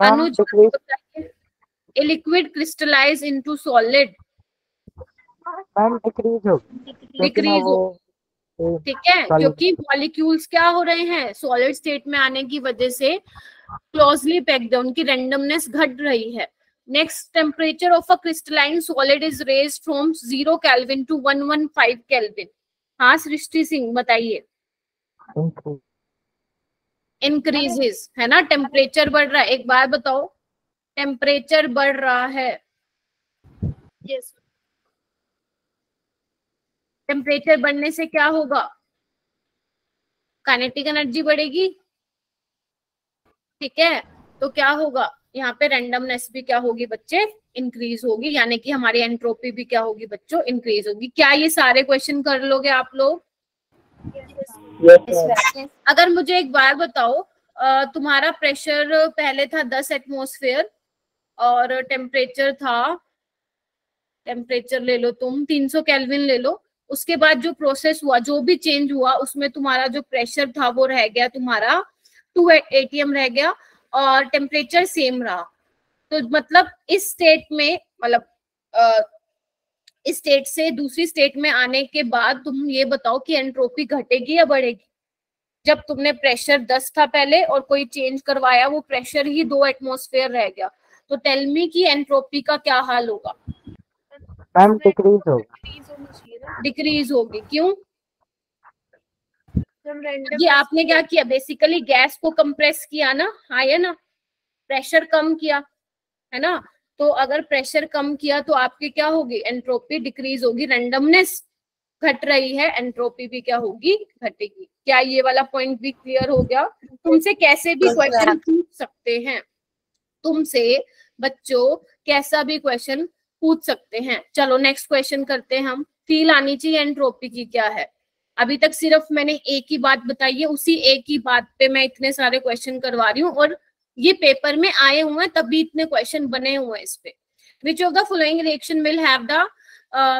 अनुज बताइए, a liquid crystallize into solid. Decrease हो, ठीक है, क्योंकि मॉलिक्यूल्स क्या हो रहे हैं, सॉलिड स्टेट में आने की वजह से क्लोजली पैक्ड है, उनकी रैंडमनेस घट रही है। Next, temperature of a crystalline solid is raised from 0 kelvin to 115 kelvin. हाँ सृष्टि सिंह बताइए। इंक्रीजेस, है ना, टेम्परेचर बढ़ रहा है। एक बार बताओ, टेम्परेचर बढ़ रहा है, यस। टेम्परेचर बढ़ने से क्या होगा, काइनेटिक एनर्जी बढ़ेगी, ठीक है, तो क्या होगा, यहाँ पे रैंडमनेस भी क्या होगी बच्चे, इंक्रीज होगी, यानी कि हमारी एंट्रोपी भी क्या होगी बच्चों, इंक्रीज होगी। क्या ये सारे क्वेश्चन कर लोगे आप लोग? अगर मुझे एक बार बताओ, तुम्हारा प्रेशर पहले था 10 एटमॉस्फेयर और टेम्परेचर था, टेम्परेचर ले लो तुम 300 केल्विन ले लो, उसके बाद जो प्रोसेस हुआ, जो भी चेंज हुआ, उसमें तुम्हारा जो प्रेशर था वो रह गया तुम्हारा 2 atm रह गया और टेम्परेचर सेम रहा। तो मतलब इस स्टेट में, मतलब इस स्टेट से दूसरी स्टेट में आने के बाद तुम ये बताओ कि एंट्रोपी घटेगी या बढ़ेगी। जब तुमने प्रेशर 10 था पहले और कोई चेंज करवाया, वो प्रेशर ही 2 एटमॉस्फेयर रह गया, तो टेल मी की एंट्रोपी का क्या हाल होगा? मैम डिक्रीज होगा, डिक्रीज होगी। क्यों? ये आपने क्या किया, बेसिकली गैस को कंप्रेस किया ना, हाँ है ना, प्रेशर कम किया, है ना, तो अगर प्रेशर कम किया तो आपकी क्या होगी, एंट्रोपी डिक्रीज होगी, रैंडमनेस घट रही है, एंट्रोपी भी क्या होगी, घटेगी। क्या ये वाला पॉइंट भी क्लियर हो गया? तुमसे कैसे भी क्वेश्चन पूछ सकते हैं, तुमसे बच्चों कैसा भी क्वेश्चन पूछ सकते हैं। चलो नेक्स्ट क्वेश्चन करते हैं हम। फील आनी चाहिए एंट्रोपी की क्या है। अभी तक सिर्फ मैंने एक ही बात बताई है, उसी एक ही बात पे मैं इतने सारे क्वेश्चन करवा रही हूँ, और ये पेपर में आए हुए हैं तभी इतने क्वेश्चन बने हुए हैं इस पे। Which of the following reaction will have the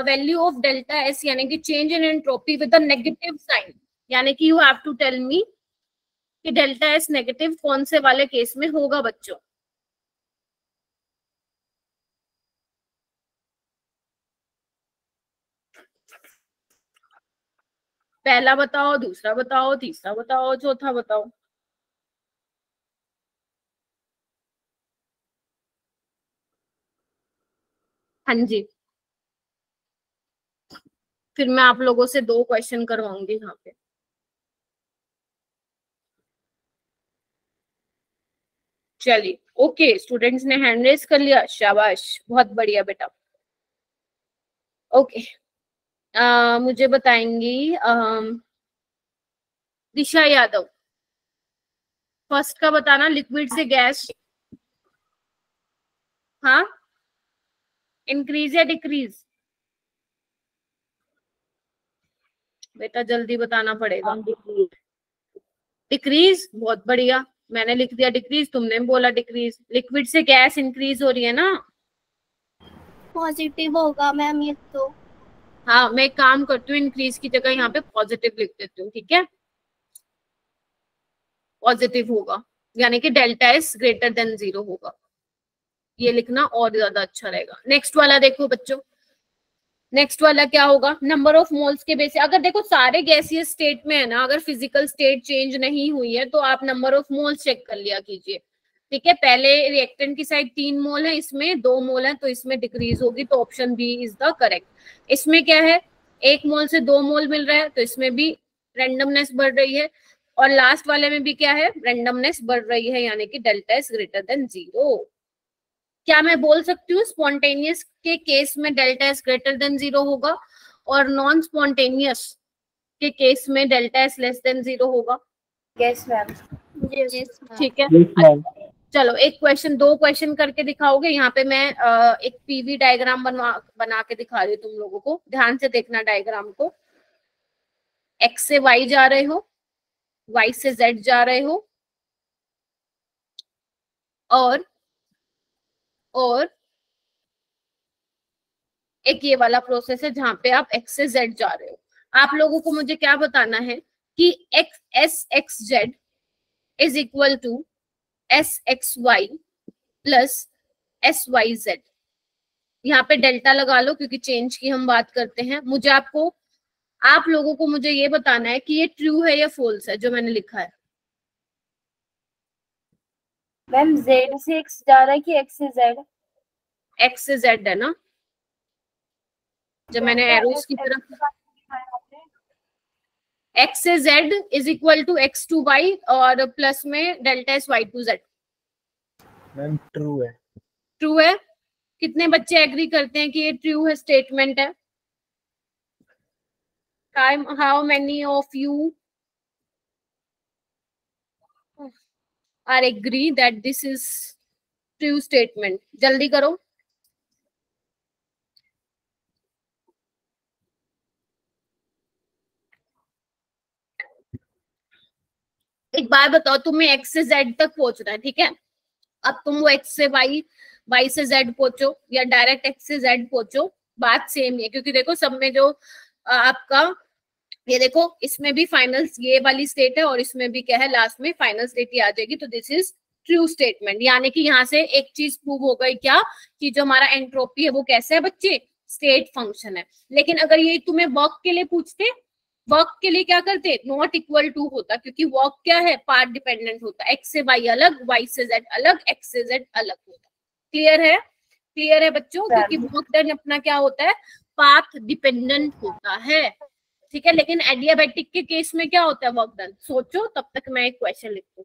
value of delta S, यानी कि change in entropy with a negative sign, यानी कि you have to tell me कि डेल्टा एस नेगेटिव कौन से वाले केस में होगा बच्चों। पहला बताओ, दूसरा बताओ, तीसरा बताओ, चौथा बताओ। हाँ जी, फिर मैं आप लोगों से 2 क्वेश्चन करवाऊंगी यहाँ पे। चलिए ओके, स्टूडेंट्स ने हैंड रेज कर लिया, शाबाश, बहुत बढ़िया बेटा। ओके, मुझे बताएंगी दिशा यादव। फर्स्ट का बताना, लिक्विड से गैस, हाँ, इंक्रीज या डिक्रीज? बेटा जल्दी बताना पड़ेगा। डिक्रीज, बहुत बढ़िया, मैंने लिख दिया डिक्रीज, तुमने बोला डिक्रीज। लिक्विड से गैस इंक्रीज हो रही है ना? पॉजिटिव होगा मैम ये तो। हाँ, मैं एक काम करती हूँ, इंक्रीज की जगह यहाँ पे पॉजिटिव लिख देती हूँ, ठीक है? पॉजिटिव होगा, यानी कि डेल्टा एस ग्रेटर देन 0 होगा, ये लिखना और ज्यादा अच्छा रहेगा। नेक्स्ट वाला देखो बच्चों, नेक्स्ट वाला क्या होगा? नंबर ऑफ मोल्स के बेस। अगर देखो सारे गैसियस स्टेट में है ना, अगर फिजिकल स्टेट चेंज नहीं हुई है तो आप नंबर ऑफ मोल्स चेक कर लिया कीजिए, ठीक है? पहले रिएक्टेंट की साइड 3 मोल है, इसमें 2 मोल है, तो इसमें डिक्रीज होगी, तो option B is the correct. इसमें क्या है, 1 मोल से 2 मोल मिल रहा है, तो इसमें भी रेंडमनेस बढ़ रही है, और लास्ट वाले में भी क्या है, रेंडमनेस बढ़ रही है, यानी कि डेल्टा इज ग्रेटर देन 0। क्या मैं बोल सकती हूँ स्पॉन्टेनियस के केस में डेल्टा एस ग्रेटर देन 0 होगा, और नॉन स्पॉन्टेनियस के केस में डेल्टा एस लेस देन 0 होगा? Yes ma'am. ठीक है, चलो एक क्वेश्चन, 2 क्वेश्चन करके दिखाओगे। यहाँ पे मैं एक पीवी डायग्राम बना के दिखा रही हूँ तुम लोगों को, ध्यान से देखना डायग्राम को। एक्स से वाई जा रहे हो, वाई से जेड जा रहे हो, और एक ये वाला प्रोसेस है जहां पे आप एक्स से जेड जा रहे हो। आप लोगों को मुझे क्या बताना है कि X S X Z is equal to S X Y plus S Y Z. यहाँ पे डेल्टा लगा लो क्योंकि चेंज की हम बात करते हैं। मुझे आप लोगों को मुझे ये बताना है कि ये ट्रू है या फॉल्स है जो मैंने लिखा है। मैम जेड से एक्स जा रहा है कि एक्स से जेड? एक्स से जेड है ना, जब मैंने एरोस की तरफ, एक्स से Z is equal to X to Y और प्लस में delta S Y to Z. Ma'am true है। ट्रू है? कितने बच्चे एग्री करते हैं कि ये ट्रू है स्टेटमेंट है? Time, how many of you are agree that this is true statement? जल्दी करो। एक बात बताओ, तुम्हें एक्स से जेड तक पहुंचना है, ठीक है? अब तुम वो एक्स से वाई, वाई से जेड पहुंचो या डायरेक्ट एक्स से जेड पहुंचो, बात सेम ही है, क्योंकि देखो सब में जो आपका ये देखो, इसमें भी फाइनल ये वाली स्टेट है और इसमें भी क्या है, लास्ट में फाइनल स्टेट ही आ जाएगी, तो दिस इज ट्रू स्टेटमेंट। यानी कि यहाँ से एक चीज प्रूव हो गई क्या, कि जो हमारा एंट्रोपी है वो कैसे है बच्चे, स्टेट फंक्शन है। लेकिन अगर ये तुम्हें वर्क के लिए पूछते, वर्क के लिए क्या करते, नॉट इक्वल टू होता, क्योंकि वर्क क्या है, पार्ट डिपेंडेंट होता है, एक्स से वाई अलग, वाई से जेड अलग, एक्स से जेड अलग होता। क्लियर है? क्लियर है बच्चों? क्योंकि वर्क डन अपना क्या होता है, पाथ डिपेंडेंट होता है, ठीक है? लेकिन एडियाबैटिक के केस में क्या होता है वर्क डन? सोचो, तब तक मैं एक क्वेश्चन लिखूं।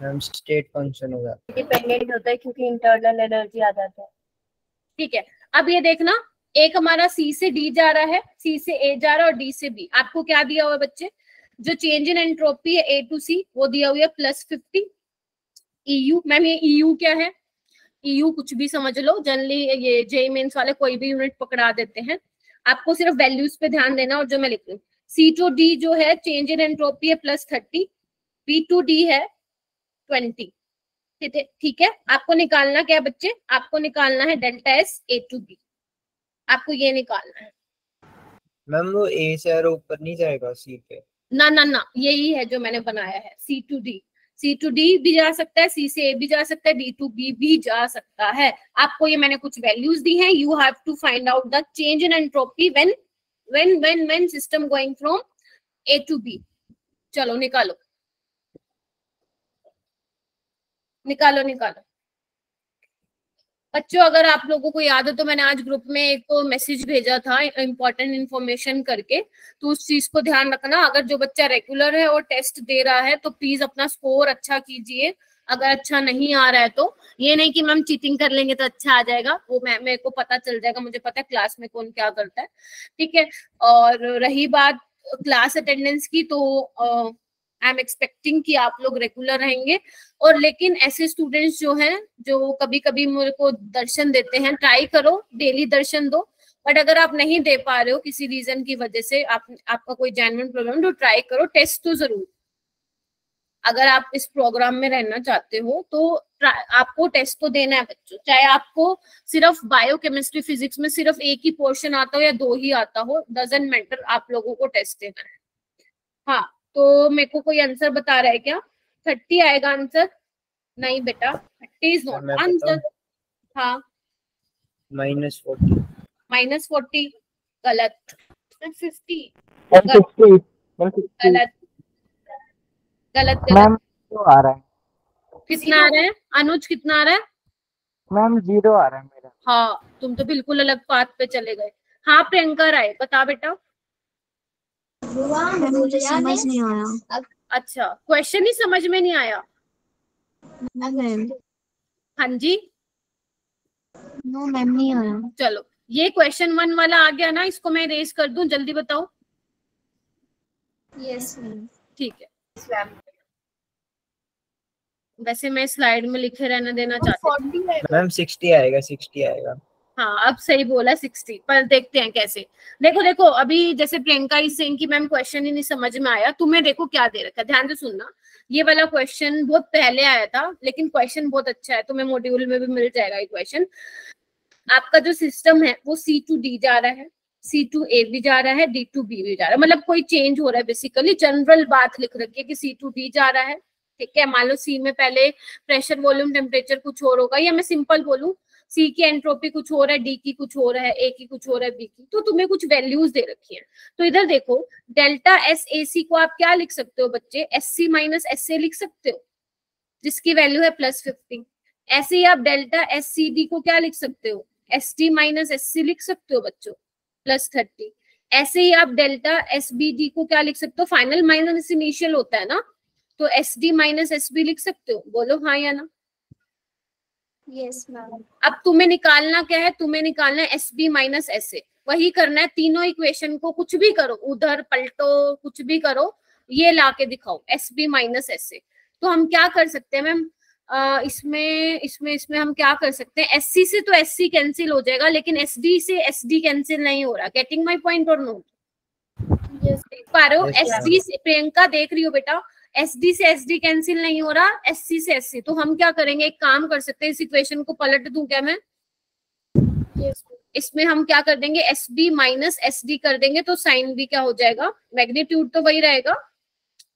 मैम स्टेट फंक्शन होगा, डिपेंडेंट होता है क्योंकि इंटरनल एनर्जी आ जाता है। ठीक है, अब ये देखना, एक हमारा सी से डी जा रहा है, सी से ए जा रहा है और डी से बी। आपको क्या दिया हुआ है बच्चे, जो चेंज इन एंट्रोपी है ए टू सी वो दिया हुआ है +50 EU। मैम ये EU क्या है? EU कुछ भी समझ लो, जनरली ये जेईई मेंस वाले कोई भी यूनिट पकड़ा देते हैं। आपको सिर्फ वैल्यूज पे ध्यान देना, और जो मैं लिख रही हूँ C2D जो है चेंज इन एंट्रोपी है +30, B2D है 20। ठीक है, आपको निकालना क्या है बच्चे, आपको निकालना है delta S A to B, आपको ये निकालना है। मैम वो A से आर ऊपर नहीं जाएगा C पे? ना ना ना, यही है जो मैंने बनाया है, C to D भी जा सकता है, C से A भी जा सकता है, D to B भी जा सकता है। आपको ये मैंने कुछ वैल्यूज दी हैं, you have to find out the change in entropy when system going from A to B। चलो निकालो निकालो निकालो बच्चों। अगर आप लोगों को याद हो तो मैंने आज ग्रुप में एक तो मैसेज भेजा था इंपॉर्टेंट इन्फॉर्मेशन करके, तो उस चीज को ध्यान रखना। अगर जो बच्चा रेगुलर है और टेस्ट दे रहा है तो प्लीज अपना स्कोर अच्छा कीजिए। अगर अच्छा नहीं आ रहा है तो ये नहीं कि मैम चीटिंग कर लेंगे तो अच्छा आ जाएगा, वो मेरे को पता चल जाएगा, मुझे पता है क्लास में कौन क्या करता है, ठीक है। और रही बात क्लास अटेंडेंस की, तो आई एम एक्सपेक्टिंग कि आप लोग रेगुलर रहेंगे। और लेकिन ऐसे स्टूडेंट्स जो हैं जो कभी कभी मेरे को दर्शन देते हैं, ट्राई करो डेली दर्शन दो। बट अगर आप नहीं दे पा रहे हो किसी रीजन की वजह से, आपका कोई जेन्युइन प्रॉब्लम, तो ट्राई करो, टेस्ट तो जरूर। अगर आप इस प्रोग्राम में रहना चाहते हो तो आपको टेस्ट तो देना है बच्चों, चाहे आपको सिर्फ बायोकेमिस्ट्री फिजिक्स में सिर्फ एक ही पोर्शन आता हो या 2 ही आता हो, डजंट मैटर, आप लोगों को टेस्ट देना है। हाँ, तो मेरे को कोई आंसर बता रहा है क्या? 30 आएगा आंसर? नहीं बेटा, 30 इज नॉट आंसर। हाँ, -40 गलत, 50 गलत गलत मैम गलत। तो आ रहा है कितना आ रहा है अनुज, कितना आ रहा है? मैम 0 आ रहा है मेरा। हाँ, तुम तो बिल्कुल अलग पाथ पे चले गए। हाँ प्रियंका राय, बता बेटा। मुझे समझ नहीं आया। अच्छा, क्वेश्चन ही समझ में नहीं आया? मैम हाँ जी, नो मैम नहीं आया। चलो ये क्वेश्चन 1 वाला आ गया ना, इसको मैं इरेज कर दूं, जल्दी बताओ। Yes ma'am. ठीक है, वैसे मैं स्लाइड में लिखे रहने देना चाहती हूँ। मैम 60 आएगा, 60 आएगा। हाँ, अब सही बोला 60, पर देखते हैं कैसे। देखो अभी जैसे प्रियंका इस सिंह की मैम क्वेश्चन ही नहीं समझ में आया, तुम्हें देखो क्या दे रखा है, ध्यान से सुनना। ये वाला क्वेश्चन बहुत पहले आया था, लेकिन क्वेश्चन बहुत अच्छा है, तुम्हें मॉड्यूल में भी मिल जाएगा ये क्वेश्चन। आपका जो सिस्टम है वो C to D जा रहा है, C to A भी जा रहा है, D to B भी जा रहा है, मतलब कोई चेंज हो रहा है। बेसिकली जनरल बात लिख रखी है कि C to D जा रहा है, ठीक है। मान लो C में पहले प्रेशर, वॉल्यूम, टेम्परेचर कुछ और होगा, या मैं सिंपल बोलूं C की एंट्रोपी कुछ हो रहा है, D की कुछ हो रहा है, A की कुछ हो रहा है, B की, तो तुम्हें कुछ वैल्यूज दे रखी है। तो इधर देखो, डेल्टा SAC को आप क्या लिख सकते हो बच्चे? SC माइनस SA लिख सकते हो, जिसकी वैल्यू है +50। ऐसे ही आप डेल्टा SCD को क्या लिख सकते हो? ST माइनस SC लिख सकते हो बच्चों, +30। ऐसे ही आप डेल्टा SBD को क्या लिख सकते हो? फाइनल माइनस इनिशियल होता है ना, तो SD माइनस SB लिख सकते हो। बोलो हाँ या ना? Yes ma'am. अब तुम्हें निकालना क्या है? तुम्हें निकालना है SB माइनस SA, वही करना है। तीनों इक्वेशन को कुछ भी करो, उधर पलटो, कुछ भी करो, ये लाके दिखाओ SB माइनस SA। तो हम क्या कर सकते हैं मैम? इसमें हम क्या कर सकते हैं? SC से तो SC कैंसिल हो जाएगा, लेकिन SD से SD कैंसिल नहीं हो रहा। गेटिंग माई पॉइंट और नोट? यस देख पा रहे हो? SD से, प्रियंका देख रही हो बेटा, SD से SD कैंसिल नहीं हो रहा, SC से SC। तो हम क्या करेंगे, एक काम कर सकते हैं, इस इक्वेशन को पलट दूं क्या मैं? यस। इसमें हम क्या कर देंगे? SB माइनस SD कर देंगे, तो साइन भी क्या हो जाएगा? मैग्नीट्यूड तो वही रहेगा,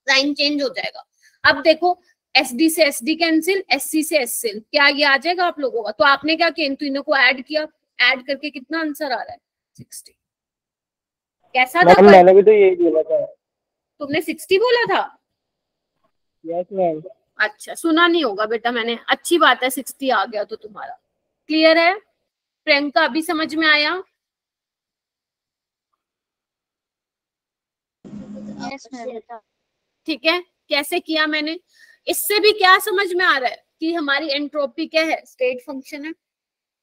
साइन चेंज हो जाएगा। अब देखो, SD से SD कैंसिल, SC से SC, क्या ये आ जाएगा आप लोगों का? तो आपने क्या किया, इन तीनों को ऐड किया, ऐड करके कितना आंसर आ रहा है? 60। कैसा था? मैंने भी तो यही बोला था। तुमने 60 बोला था? Yes ma'am. अच्छा, सुना नहीं होगा बेटा मैंने। अच्छी बात है, 60 आ गया तो तुम्हारा क्लियर है। प्रियंका अभी समझ में आया? Yes ma'am. ठीक है, कैसे किया मैंने? इससे भी क्या समझ में आ रहा है कि हमारी एंट्रोपी क्या है? स्टेट फंक्शन है,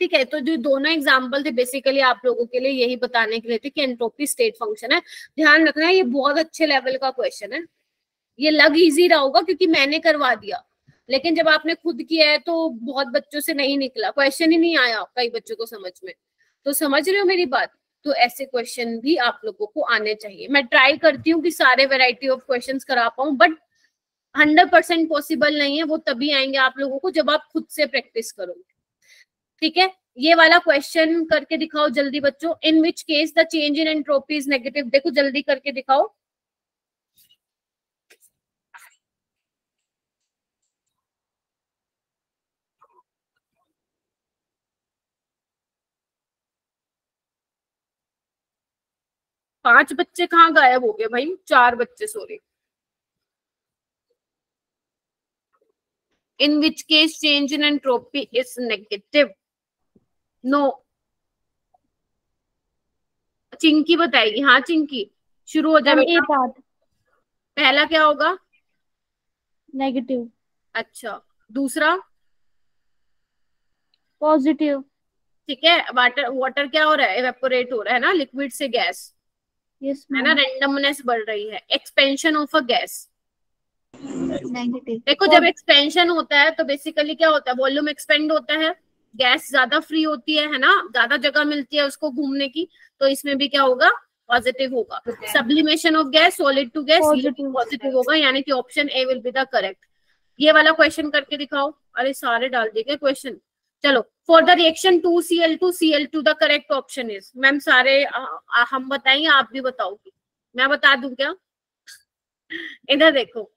ठीक है। तो जो दोनों एग्जांपल थे बेसिकली आप लोगों के लिए यही बताने के लिए थे कि एंट्रोपी स्टेट फंक्शन है। ध्यान रखना, ये बहुत अच्छे लेवल का क्वेश्चन है, ये लग इजी रहा होगा क्योंकि मैंने करवा दिया, लेकिन जब आपने खुद किया है तो बहुत बच्चों से नहीं निकला, क्वेश्चन ही नहीं आया कई बच्चों को समझ में। तो समझ रहे हो मेरी बात? तो ऐसे क्वेश्चन भी आप लोगों को आने चाहिए। मैं ट्राई करती हूँ कि सारे वैरायटी ऑफ क्वेश्चंस करा पाऊं, बट 100% पॉसिबल नहीं है। वो तभी आएंगे आप लोगों को जब आप खुद से प्रैक्टिस करोगे। ठीक है, ये वाला क्वेश्चन करके दिखाओ जल्दी बच्चों। In which case the change in entropy is negative. देखो जल्दी करके दिखाओ। पांच बच्चे कहाँ गायब हो गए भाई? 4 बच्चे, sorry. In which case change in entropy is negative. No, Chinki बताएगी। हाँ चिंकी शुरू हो जाए। ए पार्ट पहला क्या होगा? नेगेटिव। अच्छा, दूसरा? पॉजिटिव। ठीक है, वाटर वाटर क्या हो रहा है? इवेपोरेट हो रहा है ना, लिक्विड से गैस, यस है ना। मैम। रेंडमनेस बढ़ रही है। Expansion of a gas. Negative. देखो जब एक्सपेंशन होता है तो बेसिकली क्या होता है? वॉल्यूम एक्सपेंड होता है, गैस ज्यादा फ्री होती है ना, ज्यादा जगह मिलती है उसको घूमने की। तो इसमें भी क्या होगा? पॉजिटिव होगा। Sublimation of gas solid to gas, ये पॉजिटिव होगा, यानी कि option A will be the correct. ये वाला क्वेश्चन करके दिखाओ। अरे सारे डाल दिए क्वेश्चन। चलो, for the reaction 2Cl2 Cl2 the correct option is. Ma'am सारे हम बताएंगे, आप भी बताओगी? मैं बता दूं क्या? इधर देखो,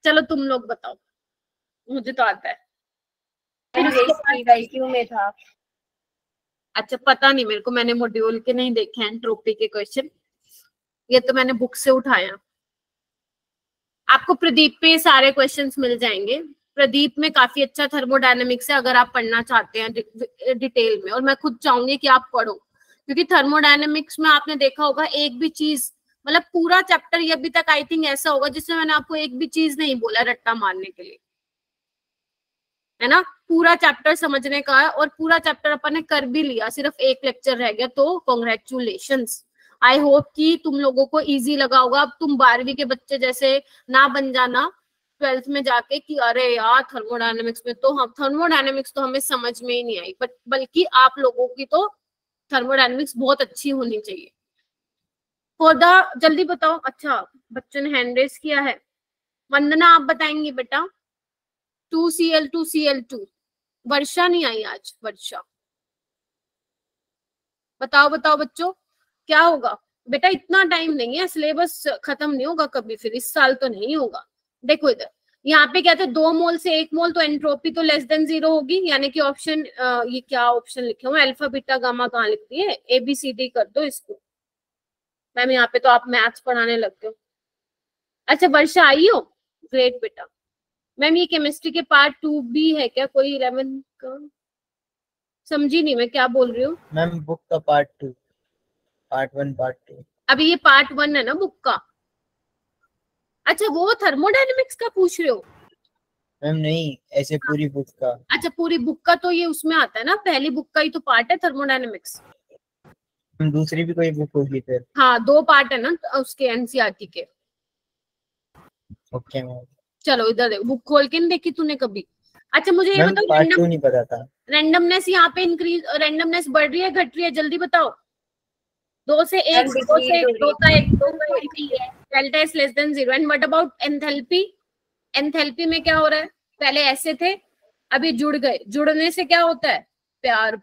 चलो तुम लोग बताओ, मुझे तो आता है। क्यों में था? अच्छा पता नहीं मेरे को, मैंने मॉड्यूल के नहीं देखे एंट्रोपी के क्वेश्चन, ये तो मैंने बुक से उठाया। आपको प्रदीप पे सारे क्वेश्चंस मिल जाएंगे। प्रदीप में काफी अच्छा थर्मोडायनेमिक्स है, अगर आप पढ़ना चाहते हैं डिटेल में। और मैं खुद चाहूंगी कि आप पढ़ो, क्योंकि थर्मोडायनेमिक्स में आपने देखा होगा एक भी चीज, मतलब पूरा चैप्टर ये अभी तक आई थिंक ऐसा होगा जिसमें मैंने आपको एक भी चीज नहीं बोला रट्टा मारने के लिए, है ना। पूरा चैप्टर समझने का है और पूरा चैप्टर अपन ने कर भी लिया, सिर्फ एक लेक्चर रह गया। तो कॉन्ग्रेचुलेशंस। आई होप कि तुम लोगों को इजी लगा होगा। अब तुम 12वीं के बच्चे जैसे ना बन जाना 12th में जाके कि अरे यार थर्मोडायनेमिक्स में तो हम थर्मोडायनेमिक्स तो हमें समझ में ही नहीं आई, बट बल्कि आप लोगों की तो थर्मोडायनेमिक्स बहुत अच्छी होनी चाहिए। फॉर द, जल्दी बताओ। अच्छा बच्चों ने हैंड रेस किया है। वंदना आप बताएंगी बेटा। 2Cl2 Cl2। वर्षा नहीं आई आज, वर्षा बताओ बताओ बच्चों क्या होगा? बेटा इतना टाइम नहीं है, सिलेबस खत्म नहीं होगा कभी, फिर इस साल तो नहीं होगा। देखो इधर यहाँ पे क्या था, 2 मोल से 1 मोल, तो एंट्रोपी तो लेस देन 0 होगी, यानी कि ऑप्शन, ये क्या ऑप्शन लिखे हुए, अल्फा बीटा गामा कहाँ लिखती है? ABCD कर दो इसको। मैम यहाँ पे तो आप मैथ्स पढ़ाने लगते हो। अच्छा वर्षा आई हो, ग्रेट बेटा। मैम ये केमिस्ट्री के पार्ट 2 भी है क्या कोई 11 का? समझी नहीं मैं क्या बोल रही हूँ। मैम बुक का पार्ट 2, पार्ट 1 पार्ट 2। अभी ये पार्ट 1 है ना बुक का। अच्छा वो थर्मोडायनेमिक्स का पूछ रहे हो? मैम नहीं, ऐसे पूरी बुक का। अच्छा पूरी बुक का तो ये उसमें आता है ना, पहली बुक का ही तो पार्ट है थर्मोडायनेमिक्स। दूसरी भी कोई बुक होगी फिर? हाँ 2 पार्ट है ना उसके NCERT के। Okay ma'am. चलो इधर देखो, बुक खोल के नहीं देखी तूने कभी? अच्छा मुझे ये मैम बताओ, पार्ट 2 नहीं पता था। रैंडमनेस यहाँ पे इंक्रीज, रैंडमनेस बढ़ रही है घट रही है? जल्दी बताओ। 2 से 1, 2 से 1, 2 का 1, 2 का 1, delta is less than 0। And what about enthalpy? Enthalpy में क्या हो रहा है? पहले ऐसे थे, अभी जुड़ गए। जुड़ने से क्या होता है? प्यार,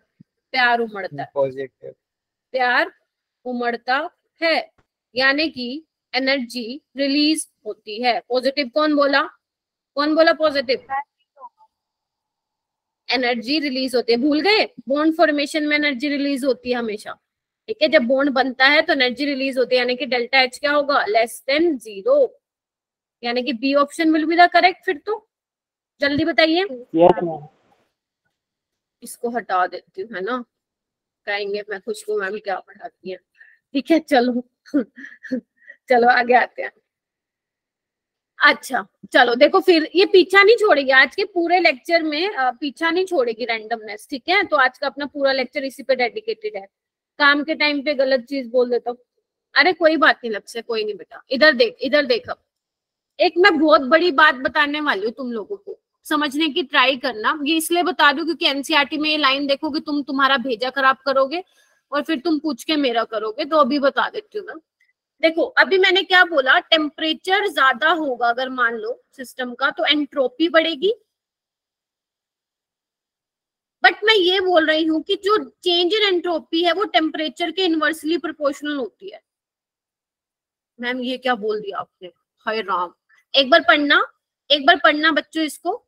प्यार उमड़ता है, पॉजिटिव, प्यार उमड़ता है, यानी कि एनर्जी रिलीज होती है। पॉजिटिव कौन बोला? कौन बोला पॉजिटिव? एनर्जी रिलीज होती है। भूल गए? बॉन्ड फॉर्मेशन में एनर्जी रिलीज होती है हमेशा, ठीक है। जब बॉन्ड बनता है तो एनर्जी रिलीज होती है, यानी कि डेल्टा H क्या होगा? लेस देन 0, यानी कि B option will be the correct. फिर तो जल्दी बताइए। Yes ma'am. इसको हटा देती हूँ, है ना, कहेंगे मैं खुशबू मैम क्या पढ़ाती है। ठीक है चलो चलो आगे आते हैं। अच्छा चलो देखो, फिर ये पीछा नहीं छोड़ेगी आज के पूरे लेक्चर में, पीछा नहीं छोड़ेगी रैंडमनेस, ठीक है। तो आज का अपना पूरा लेक्चर इसी पे डेडिकेटेड है। काम के टाइम पे गलत चीज बोल देता हूँ, अरे कोई बात नहीं लक्ष्य, कोई नहीं बेटा। इधर देख, इधर देख। अब एक मैं बहुत बड़ी बात बताने वाली हूँ तुम लोगों को, समझने की ट्राई करना। ये इसलिए बता दूं क्योंकि एनसीईआरटी में ये लाइन देखोगे तुम तुम्हारा भेजा खराब करोगे और फिर तुम पूछ के मेरा करोगे, तो अभी बता देती हूँ मैं। देखो अभी मैंने क्या बोला, टेम्परेचर ज्यादा होगा अगर मान लो सिस्टम का तो एंट्रोपी बढ़ेगी, बट मैं ये बोल रही हूँ कि जो चेंज इन एंट्रोपी है वो टेम्परेचर के इनवर्सली प्रोपोर्शनल होती है। मैम ये क्या बोल दिया आपने, हाय राम। एक बार पढ़ना बच्चों इसको।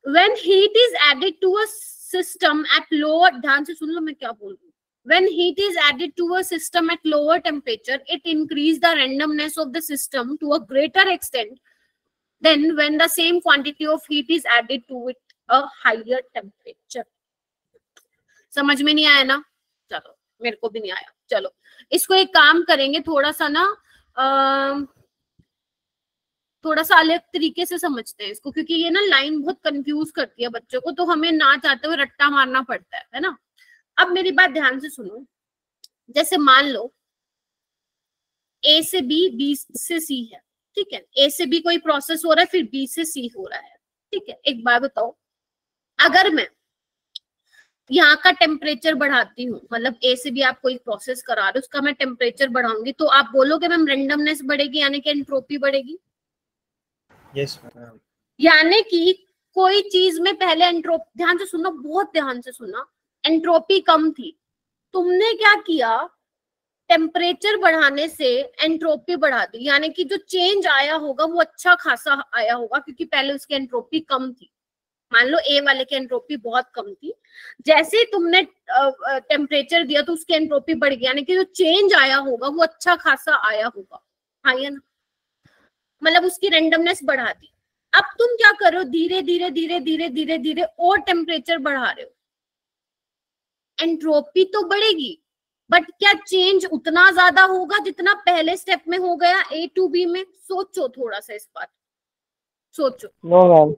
When heat is added to a system at lower, ध्यान से सुन लो मैं क्या बोल रही हूँ। When heat is added to a system at lower temperature, it increases the randomness of the system to a greater extent than when the same quantity of heat is added to it a higher temperature. समझ में नहीं आया ना? चलो मेरे को भी नहीं आया। चलो इसको एक काम करेंगे, थोड़ा सा ना थोड़ा सा अलग तरीके से समझते हैं इसको, क्योंकि ये ना लाइन बहुत कंफ्यूज करती है बच्चों को, तो हमें ना चाहते हुए रट्टा मारना पड़ता है ना। अब मेरी बात ध्यान से सुनो। जैसे मान लो ए से बी, बी से सी है, ठीक है। ए से बी कोई प्रोसेस हो रहा है, फिर बी से सी हो रहा है, ठीक है। एक बात बताओ, अगर मैं यहाँ का टेम्परेचर बढ़ाती हूँ, मतलब ए से बी आप कोई प्रोसेस करा रहे हो, उसका मैं टेम्परेचर बढ़ाऊंगी, तो आप बोलोगे मैम रेंडमनेस बढ़ेगी यानी कि एंट्रोपी बढ़ेगी। यस यानी कि कोई चीज में पहले एंट्रोपी, ध्यान से सुनना, बहुत ध्यान से सुनना, एंट्रोपी कम थी, तुमने क्या किया, टेम्परेचर बढ़ाने से एंट्रोपी बढ़ा दी, यानी कि जो चेंज आया होगा वो अच्छा खासा आया होगा, क्योंकि पहले उसकी एंट्रोपी कम थी। मान लो ए वाले की एंट्रोपी बहुत कम थी, जैसे ही तुमने टेम्परेचर दिया तो उसकी एंट्रोपी बढ़ गई, यानी कि जो चेंज आया होगा वो अच्छा खासा आया होगा, हाँ या ना, मतलब उसकी रेंडमनेस बढ़ा दी। अब तुम क्या करो, धीरे धीरे धीरे धीरे धीरे धीरे और टेम्परेचर बढ़ा रहे हो, एंट्रोपी तो बढ़ेगी, बट क्या चेंज उतना ज्यादा होगा जितना पहले स्टेप में हो गया ए टू बी में? सोचो थोड़ा सा इस बात, सोचो। No ma'am.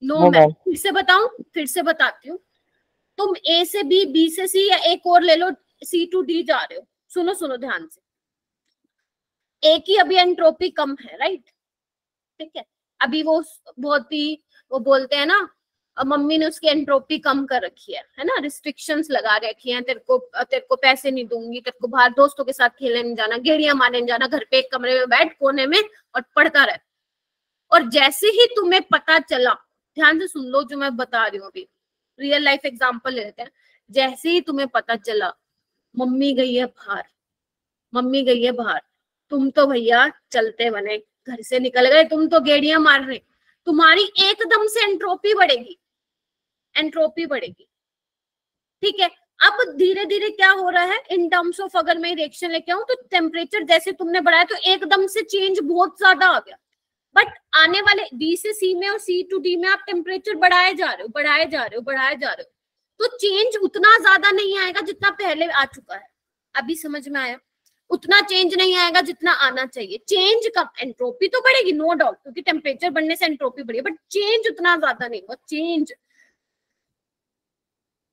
No ma'am. फिर से बताऊं, फिर से बताती हूँ। तुम ए से बी, बी से सी, या एक और ले लो सी टू डी जा रहे हो, सुनो सुनो ध्यान से। ए की अभी एंट्रोपी कम है, राइट, ठीक है। अभी वो बहुत ही, वो बोलते हैं ना, मम्मी ने उसकी एंट्रोपी कम कर रखी है ना, रिस्ट्रिक्शंस लगा रखी हैं, तेरे को पैसे नहीं दूंगी, तेरे को बाहर दोस्तों के साथ खेलने नहीं जाना, गेड़ियां मारने नहीं जाना, घर पे एक कमरे में बैठ कोने में और पढ़ता रहे। और जैसे ही तुम्हें पता चला, ध्यान से सुन लो जो मैं बता रही हूँ, अभी रियल लाइफ एग्जाम्पल लेते हैं। जैसे ही तुम्हें पता चला मम्मी गई है बाहर, मम्मी गई है बाहर, तुम तो भैया चलते बने घर से निकल गए, तुम तो गेड़ियां मार रहे, तुम्हारी एकदम से एंट्रोपी बढ़ेगी, एंट्रोपी बढ़ेगी, ठीक है। अब धीरे धीरे क्या हो रहा है, इन टर्म्स ऑफ अगर मैं रिएक्शन लेके आऊं तो टेम्परेचर जैसे तुमने बढ़ाया तो एकदम से चेंज बहुत ज्यादा आ गया, बट आने वाले बी से सी में और सी टू डी में आप टेम्परेचर बढ़ाए जा रहे हो, बढ़ाए जा रहे हो, बढ़ाए जा रहे हो, तो चेंज उतना ज्यादा नहीं आएगा जितना पहले आ चुका है। अभी समझ में आया? उतना चेंज नहीं आएगा जितना आना चाहिए। चेंज कम, एंट्रोपी तो बढ़ेगी नो डाउट, क्योंकि टेम्परेचर बढ़ने से एंट्रोपी बढ़ी, बट चेंज उतना ज्यादा नहीं होगा। चेंज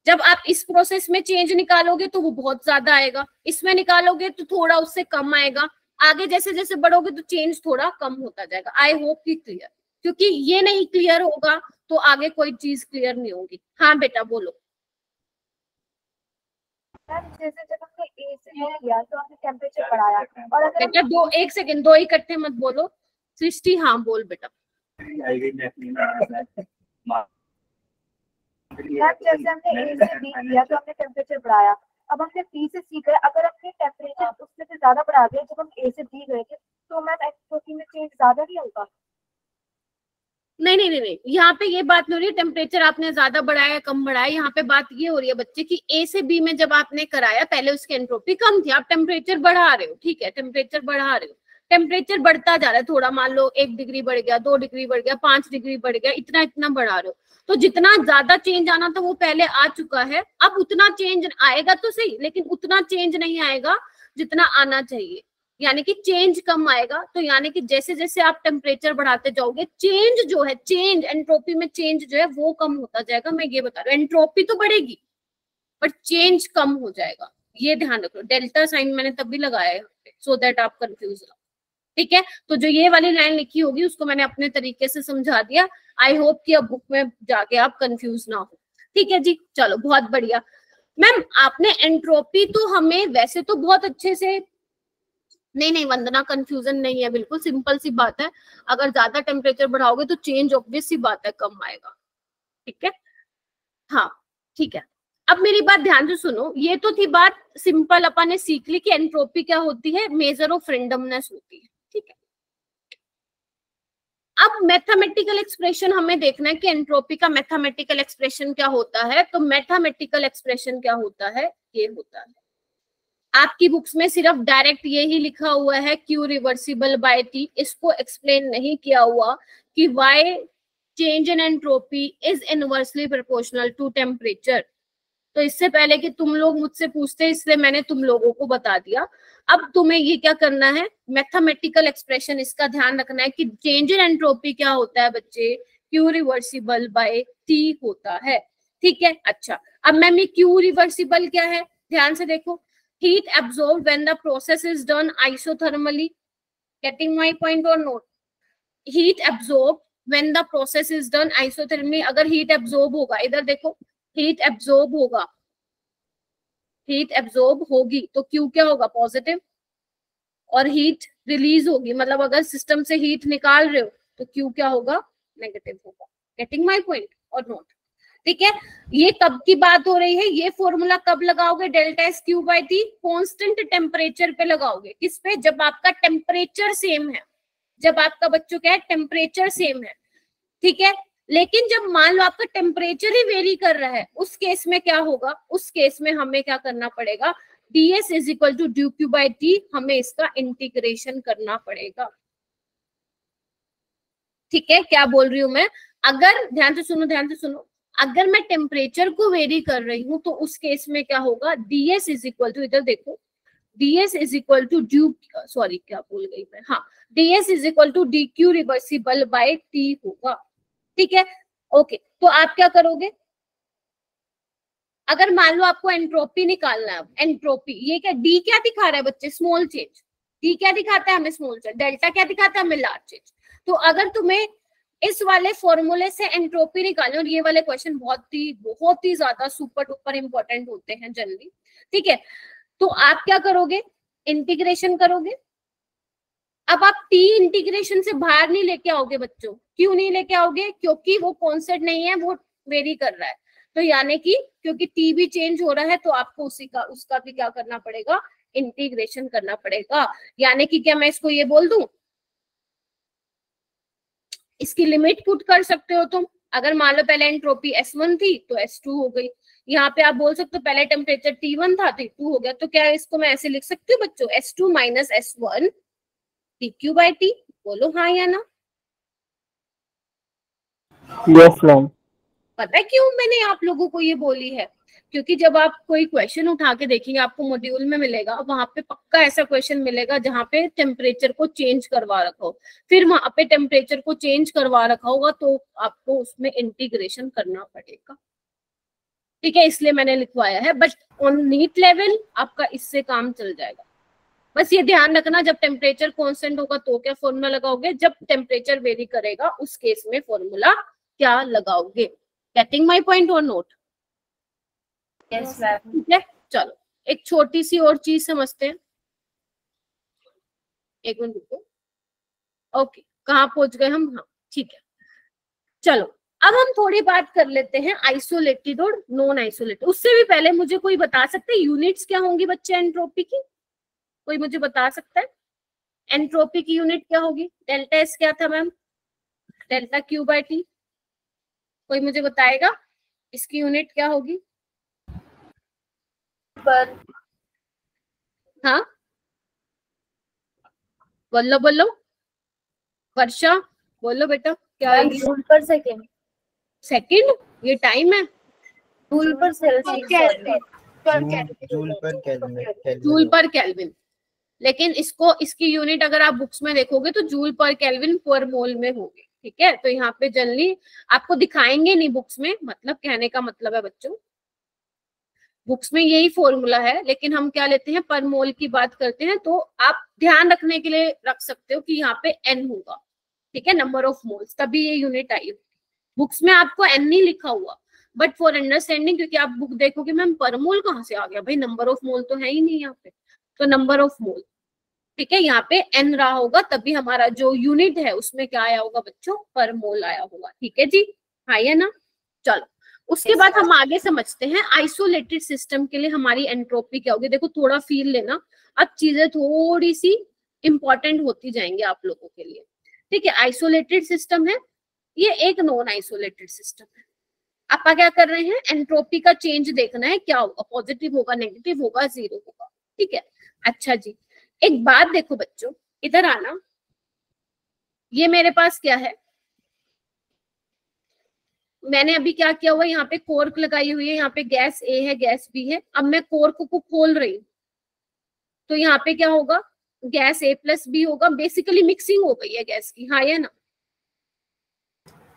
जब आप इस प्रोसेस में चेंज निकालोगे तो वो बहुत ज्यादा आएगा, इसमें निकालोगे तो थोड़ा उससे कम आएगा, आगे जैसे जैसे बढ़ोगे तो चेंज थोड़ा कम होता जाएगा। आई होप कि क्लियर, क्योंकि ये नहीं क्लियर होगा तो आगे कोई चीज क्लियर नहीं होगी। हाँ बेटा बोलो। जैसे जब हमने ए से बी किया तो हमने टेम्परेचर बढ़ाया, और अगर बेटा दो, एक सेकंड, दो इकट्ठे मत बोलो। सृष्टि हाँ बोल बेटा। जैसे हमने ए से बी किया तो हमने टेम्परेचर बढ़ाया, अब हमने बी से सी किया, अगर हमने टेम्परेचर उससे से ज्यादा बढ़ा दिया जब हम ए से बी गए थे, तो मैम एंट्रोपी में चेंज ज्यादा नहीं होगा? नहीं नहीं नहीं नहीं, यहाँ पे ये बात नहीं हो रही है टेम्परेचर आपने ज्यादा बढ़ाया कम बढ़ाया, यहाँ पे बात ये हो रही है बच्चे की ए से बी में जब आपने कराया पहले उसकी एंट्रोपी कम थी, आप टेम्परेचर बढ़ा रहे हो, ठीक है, टेम्परेचर बढ़ा रहे हो, टेम्परेचर बढ़ता जा रहा है, थोड़ा मान लो 1 डिग्री बढ़ गया, 2 डिग्री बढ़ गया, 5 डिग्री बढ़ गया, इतना इतना बढ़ा रहे हो, तो जितना ज्यादा चेंज आना था वो पहले आ चुका है, अब उतना चेंज आएगा तो सही, लेकिन उतना चेंज नहीं आएगा जितना आना चाहिए, यानी कि चेंज कम आएगा। तो यानी कि जैसे जैसे आप टेम्परेचर बढ़ाते जाओगे चेंज जो है, चेंज एंट्रोपी में चेंज जो है वो कम होता जाएगा। मैं ये बता रही हूँ, एंट्रोपी तो बढ़ेगी बट चेंज कम हो जाएगा, ये ध्यान रखो। डेल्टा साइन मैंने तब भी लगाया है सो दैट आप कंफ्यूज ना। ठीक है, तो जो ये वाली लाइन लिखी होगी उसको मैंने अपने तरीके से समझा दिया। आई होप कि अब बुक में जाके आप कंफ्यूज ना हो। ठीक है जी, चलो बहुत बढ़िया। मैम आपने एंट्रोपी तो हमें वैसे तो बहुत अच्छे से, नहीं वंदना कंफ्यूजन नहीं है, बिल्कुल सिंपल सी बात है। अगर ज्यादा टेम्परेचर बढ़ाओगे तो चेंज ऑब्वियस सी बात है कम आएगा। ठीक है, हाँ ठीक है। अब मेरी बात ध्यान से सुनो, ये तो थी बात सिंपल, अपन ने सीख ली कि एंट्रोपी क्या होती है, मेजर ऑफ रेंडमनेस होती है। ठीक है, अब मैथमेटिकल एक्सप्रेशन हमें देखना है कि एंट्रोपी का मैथमेटिकल एक्सप्रेशन क्या होता है। तो मैथमेटिकल एक्सप्रेशन क्या होता है, ये होता है, आपकी बुक्स में सिर्फ डायरेक्ट यही लिखा हुआ है Q रिवर्सिबल बाय T, इसको एक्सप्लेन नहीं किया हुआ कि why change in entropy is inversely proportional to temperature. तो इससे पहले कि तुम लोग मुझसे पूछते, इसलिए मैंने तुम लोगों को बता दिया। अब तुम्हें ये क्या करना है, मैथमेटिकल एक्सप्रेशन इसका ध्यान रखना है कि चेंज इन एंट्रोपी क्या होता है बच्चे, Q रिवर्सिबल बाय T होता है। ठीक है, अच्छा अब मैम ये Q रिवर्सिबल क्या है, ध्यान से देखो, heat absorbed when the process is done isothermally, getting my point or not? Heat absorbed when the process is done isothermally, अगर heat absorb होगा, इधर देखो heat absorb होगा, heat absorb होगी तो Q क्या होगा, पॉजिटिव, और heat रिलीज होगी, मतलब अगर सिस्टम से heat निकाल रहे हो तो Q क्या होगा, नेगेटिव होगा। गेटिंग माई पॉइंट और नॉट? ठीक है, ये कब की बात हो रही है, ये फॉर्मूला कब लगाओगे, delta S Q by T constant temperature पे लगाओगे। किस पे, जब आपका टेम्परेचर सेम है, जब आपका बच्चों क्या है, टेम्परेचर सेम है। ठीक है, लेकिन जब मान लो आपका टेम्परेचर ही वेरी कर रहा है, उस केस में क्या होगा, उस केस में हमें क्या करना पड़ेगा, ds is equal to due Q by T, हमें इसका इंटीग्रेशन करना पड़ेगा। ठीक है, क्या बोल रही हूं मैं, अगर ध्यान से सुनो, ध्यान से सुनो, अगर मैं टेम्परेचर को वेरी कर रही हूं तो उस केस में क्या होगा, ds इज इक्वल टू, इधर देखो, ds is equal to due, sorry क्या भूल गई मैं, हाँ ds is equal to D Q reversible by T होगा। ठीक है, ओके, तो आप क्या करोगे, अगर मान लो आपको एंट्रोपी निकालना है, एंट्रोपी ये क्या, डी क्या दिखा रहा है बच्चे, स्मॉल चेंज, डी क्या दिखाता है हमें, स्मॉल चेंज, डेल्टा क्या दिखाता है हमें, लार्ज चेंज। तो अगर तुम्हें इस वाले फॉर्मूले से एंट्रोपी निकालने, और ये वाले क्वेश्चन बहुत ही ज्यादा सुपर डुपर इंपॉर्टेंट होते हैं जनरली। ठीक है, तो आप क्या करोगे, इंटीग्रेशन करोगे। अब आप टी इंटीग्रेशन से बाहर नहीं लेके आओगे बच्चों, क्यों नहीं लेके आओगे, क्योंकि वो कॉन्सेप्ट नहीं है, वो वेरी कर रहा है। तो यानी कि क्योंकि टी भी चेंज हो रहा है तो आपको उसका भी क्या करना पड़ेगा, इंटीग्रेशन करना पड़ेगा। यानी कि क्या मैं इसको ये बोल दूं, इसकी लिमिट पुट कर सकते हो तुम, अगर मान लो पहले एंट्रोपी S1 थी तो S2 हो गई, यहाँ पे आप बोल सकते हो पहले टेम्परेचर T1 था तो T2 हो गया। तो क्या इसको मैं ऐसे लिख सकती हूँ बच्चों, S2 minus S1 TQ by T, बोलो हाँ या ना। Yes ma'am. पता है क्यों मैंने आप लोगों को ये बोली है, क्योंकि जब आप कोई क्वेश्चन उठा के देखेंगे, आपको मॉड्यूल में मिलेगा, वहां पे पक्का ऐसा क्वेश्चन मिलेगा जहां पे टेम्परेचर को चेंज करवा रखा हो, फिर वहां पे टेम्परेचर को चेंज करवा रखा होगा तो आपको उसमें इंटीग्रेशन करना पड़ेगा। ठीक है, इसलिए मैंने लिखवाया है, बट ऑन नीट लेवल आपका इससे काम चल जाएगा। बस ये ध्यान रखना, जब टेम्परेचर कांस्टेंट होगा तो क्या फॉर्मूला लगाओगे, जब टेम्परेचर वेरी करेगा उस केस में फॉर्मूला क्या लगाओगे। गेटिंग माई पॉइंट और नोट? Yes ma'am. ठीक है, चलो एक छोटी सी और चीज समझते हैं, एक मिनट रुको। ओके, कहाँ पहुंच गए हम, हाँ ठीक है, चलो अब हम थोड़ी बात कर लेते हैं आइसोलेटेड और नॉन आइसोलेटेड। उससे भी पहले मुझे कोई बता सकते हैं यूनिट्स क्या होंगी बच्चे एंट्रोपी की, कोई मुझे बता सकता है एंट्रोपी की यूनिट क्या होगी? डेल्टा एस क्या था ma'am? Delta Q by T. कोई मुझे बताएगा इसकी यूनिट क्या होगी? पर हाँ बोलो बोलो, वर्षा बोलो बेटा क्या आएगी? जूल पर सेकेंड। सेकंड, ये टाइम है। जूल पर सेल्सियस। जूल पर केल्विन। जूल पर केल्विन, लेकिन इसको इसकी यूनिट अगर आप बुक्स में देखोगे तो जूल पर केल्विन पर मोल में होगी। ठीक है, तो यहाँ पे जनरली आपको दिखाएंगे नहीं बुक्स में, मतलब कहने का मतलब है बच्चों बुक्स में यही फॉर्मूला है, लेकिन हम क्या लेते हैं, पर मोल की बात करते हैं। तो आप ध्यान रखने के लिए रख सकते हो कि यहाँ पे n होगा, ठीक है, नंबर ऑफ मोल्स, तभी ये यूनिट आई होगी। बुक्स में आपको n नहीं लिखा हुआ, बट फॉर अंडरस्टैंडिंग, क्योंकि आप बुक देखोगे मैम पर मोल कहाँ से आ गया, भाई नंबर ऑफ मोल तो है ही नहीं यहाँ पे, तो नंबर ऑफ मोल, ठीक है, यहाँ पे n रहा होगा, तभी हमारा जो यूनिट है उसमें क्या आया होगा बच्चों, पर मोल आया होगा, ठीक है जी, हाँ या ना। चलो उसके बाद हम आगे समझते हैं आइसोलेटेड सिस्टम के लिए हमारी एंट्रोपी क्या होगी। देखो थोड़ा फील लेना, अब चीजें थोड़ी सी इंपॉर्टेंट होती जाएंगी आप लोगों के लिए, ठीक है। आइसोलेटेड सिस्टम है, ये एक नॉन आइसोलेटेड सिस्टम है। आप क्या कर रहे हैं, एंट्रोपी का चेंज देखना है, क्या होगा, पॉजिटिव होगा, नेगेटिव होगा, जीरो होगा, ठीक है। अच्छा जी, एक बात देखो बच्चों, इधर आना, ये मेरे पास क्या है, मैंने अभी क्या किया हुआ है, यहाँ पे कोर्क लगाई हुई है, यहाँ पे गैस ए है, गैस बी है। अब मैं कोर्क को खोल रही हूँ, तो यहाँ पे क्या होगा, गैस ए प्लस बी होगा, बेसिकली मिक्सिंग हो गई है गैस की, हाँ या ना,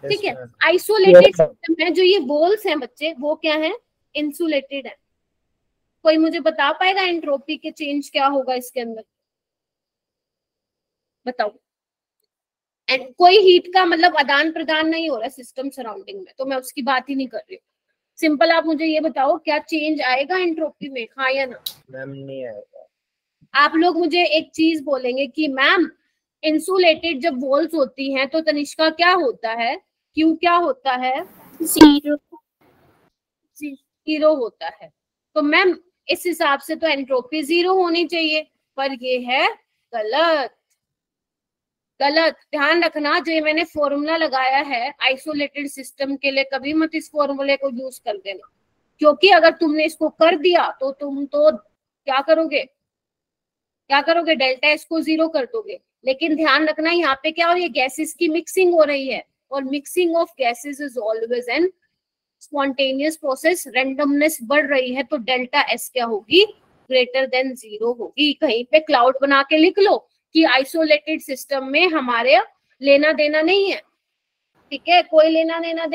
ठीक है। आइसोलेटेड सिस्टम है, जो ये बोल्स हैं बच्चे, वो क्या है, इंसुलेटेड है। कोई मुझे बता पाएगा एंट्रोपी के चेंज क्या होगा इसके अंदर, बताओ। एंड कोई हीट का मतलब आदान प्रदान नहीं हो रहा सिस्टम सराउंडिंग में, तो मैं उसकी बात ही नहीं कर रही हूँ। सिंपल आप मुझे ये बताओ, क्या चेंज आएगा एंट्रोपी में, हाँ या ना। मैम नहीं आएगा। आप लोग मुझे एक चीज बोलेंगे कि मैम इंसुलेटेड जब वॉल्स होती हैं तो तनिष्का क्या होता है, क्यू क्या होता है, जीरो जीरो होता है। तो मैम इस हिसाब से तो एंट्रोपी जीरो होनी चाहिए, पर ये है गलत, गलत। ध्यान रखना, जो ये मैंने फॉर्मूला लगाया है आइसोलेटेड सिस्टम के लिए, कभी मत इस फॉर्मूले को यूज कर देना, क्योंकि अगर तुमने इसको कर दिया तो तुम तो क्या करोगे, क्या करोगे, डेल्टा एस को जीरो कर दोगे। लेकिन ध्यान रखना यहाँ पे क्या, और ये गैसेस की मिक्सिंग हो रही है, और mixing of gases is always an spontaneous process, randomness बढ़ रही है, तो डेल्टा एस क्या होगी, ग्रेटर देन जीरो होगी। कहीं पे क्लाउड बना के लिख लो कि आइसोलेटेड सिस्टम में हमारे लेना देना नहीं है, ठीक है, कोई लेना देना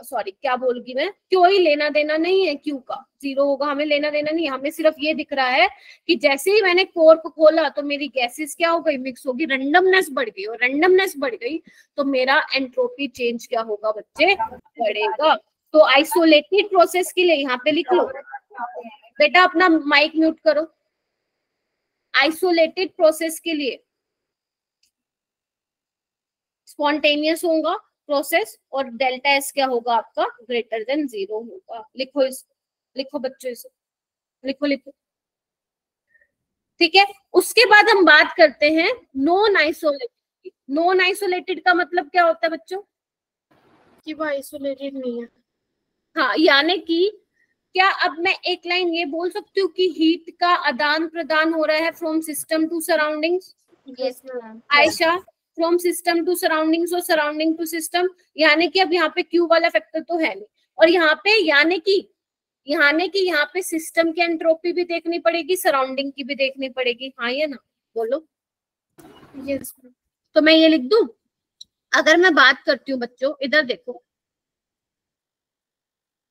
सॉरी क्या बोलगी मैं, कोई लेना देना नहीं है, क्यू का जीरो होगा, हमें लेना देना नहीं है। हमें सिर्फ ये दिख रहा है कि जैसे ही मैंने कोर्क खोला तो मेरी गैसेस क्या हो गई, मिक्स होगी, रैंडमनेस बढ़ गई, और रैंडमनेस बढ़ गई तो मेरा एंट्रोपी चेंज क्या होगा बच्चे, बढ़ेगा। तो आइसोलेटेड प्रोसेस के लिए यहाँ पे लिख लो बेटा, अपना माइक म्यूट करो। आइसोलेटेड प्रोसेस के लिए स्पॉन्टेनियस होगा प्रोसेस, और डेल्टा एस क्या होगा आपका, ग्रेटर देन जीरो होगा। लिखो लिखो बच्चों, इसे लिखो लिखो, ठीक है। उसके बाद हम बात करते हैं नॉन आइसोलेटेड। नॉन आइसोलेटेड का मतलब क्या होता है बच्चों, कि वो आइसोलेटेड नहीं है। हाँ, यानी कि क्या अब मैं एक लाइन ये बोल सकती हूँ कि हीट का आदान प्रदान हो रहा है from system to surroundings, yes ma'am. Ayesha, from system to surroundings और सराउंडिंग टू सिस्टम, यानी कि अब यहाँ पे क्यू वाला फैक्टर तो है नहीं, और यहाँ पे यानी कि यहाँ पे सिस्टम की एंट्रोपी भी देखनी पड़ेगी, सराउंडिंग की भी देखनी पड़ेगी, हाँ या ना, बोलो। यस तो मैं ये लिख दूं, अगर मैं बात करती हूँ बच्चों, इधर देखो,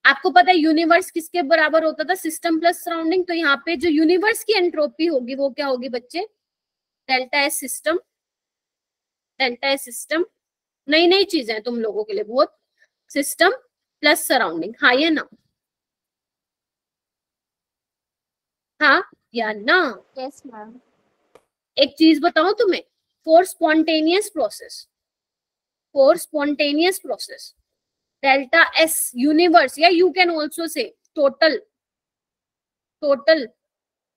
आपको पता है यूनिवर्स किसके बराबर होता था, सिस्टम प्लस सराउंडिंग। तो यहाँ पे जो यूनिवर्स की एंट्रोपी होगी वो क्या होगी बच्चे, delta S system, delta S system, नई नई चीजें हैं तुम लोगों के लिए बहुत, सिस्टम प्लस सराउंडिंग, हाँ या ना, हाँ या ना। Yes ma'am. एक चीज बताओ तुम्हें, for spontaneous process delta s universe, या you can also say total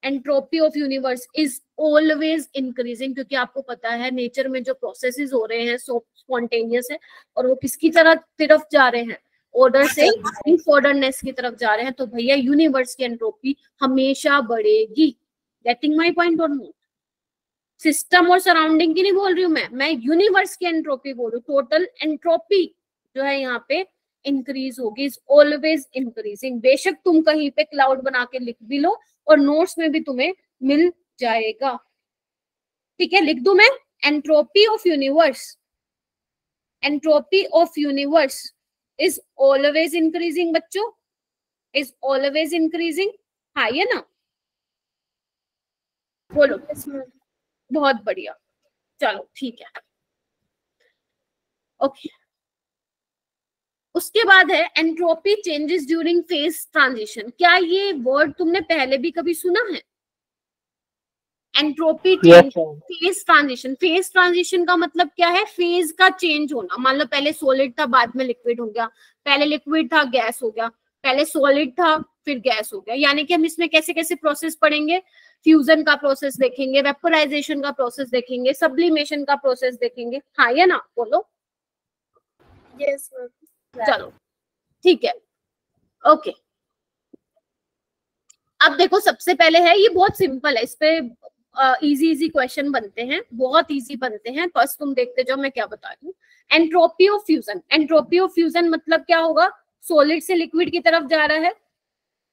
entropy of universe is always increasing, क्योंकि आपको पता है नेचर में जो प्रोसेसेस हो रहे हैं स्पॉन्टेनियस है, और वो किसकी तरफ जा रहे हैं, ऑर्डर से डिसऑर्डरनेस की तरफ जा रहे हैं। तो भैया यूनिवर्स की एंट्रोपी हमेशा बढ़ेगी। गेटिंग माय पॉइंट और नोट, सिस्टम और सराउंडिंग की नहीं बोल रही हूँ मैं यूनिवर्स की एंट्रोपी बोल रही हूँ। टोटल एंट्रोपी जो है यहाँ पे इंक्रीज होगी, इज ऑलवेज इंक्रीजिंग। बेशक तुम कहीं पे क्लाउड बना के लिख भी लो और नोट्स में भी तुम्हें मिल जाएगा, ठीक है। लिख दूं मैं, entropy of universe is always increasing बच्चों, इज ऑलवेज इंक्रीजिंग, हाँ ये ना, बोलो। Yes, ma'am. बहुत बढ़िया, चलो ठीक है, ओके। उसके बाद है entropy changes during phase transition. क्या ये वर्ड तुमने पहले भी कभी सुना है? Entropy Yes, change, ma'am. Phase transition. Phase transition का मतलब क्या है? फेज का चेंज होना। मान लो पहले सॉलिड था, बाद में लिक्विड हो गया, पहले लिक्विड था, गैस हो गया, पहले सॉलिड था, फिर गैस हो गया। यानी कि हम इसमें कैसे कैसे प्रोसेस पढ़ेंगे? फ्यूजन का प्रोसेस देखेंगे, वेपोराइजेशन का प्रोसेस देखेंगे, सब्लिमेशन का प्रोसेस देखेंगे। हाँ या ना, बोलो। Yes, ma'am. चलो ठीक है, ओके। अब देखो, सबसे पहले है, ये बहुत सिंपल है, इस पे इजी इजी क्वेश्चन बनते हैं, बहुत इजी बनते हैं। फर्स्ट तुम देखते जाओ मैं क्या बता रही हूँ। Entropy of fusion. Entropy of fusion मतलब क्या होगा? सॉलिड से लिक्विड की तरफ जा रहा है।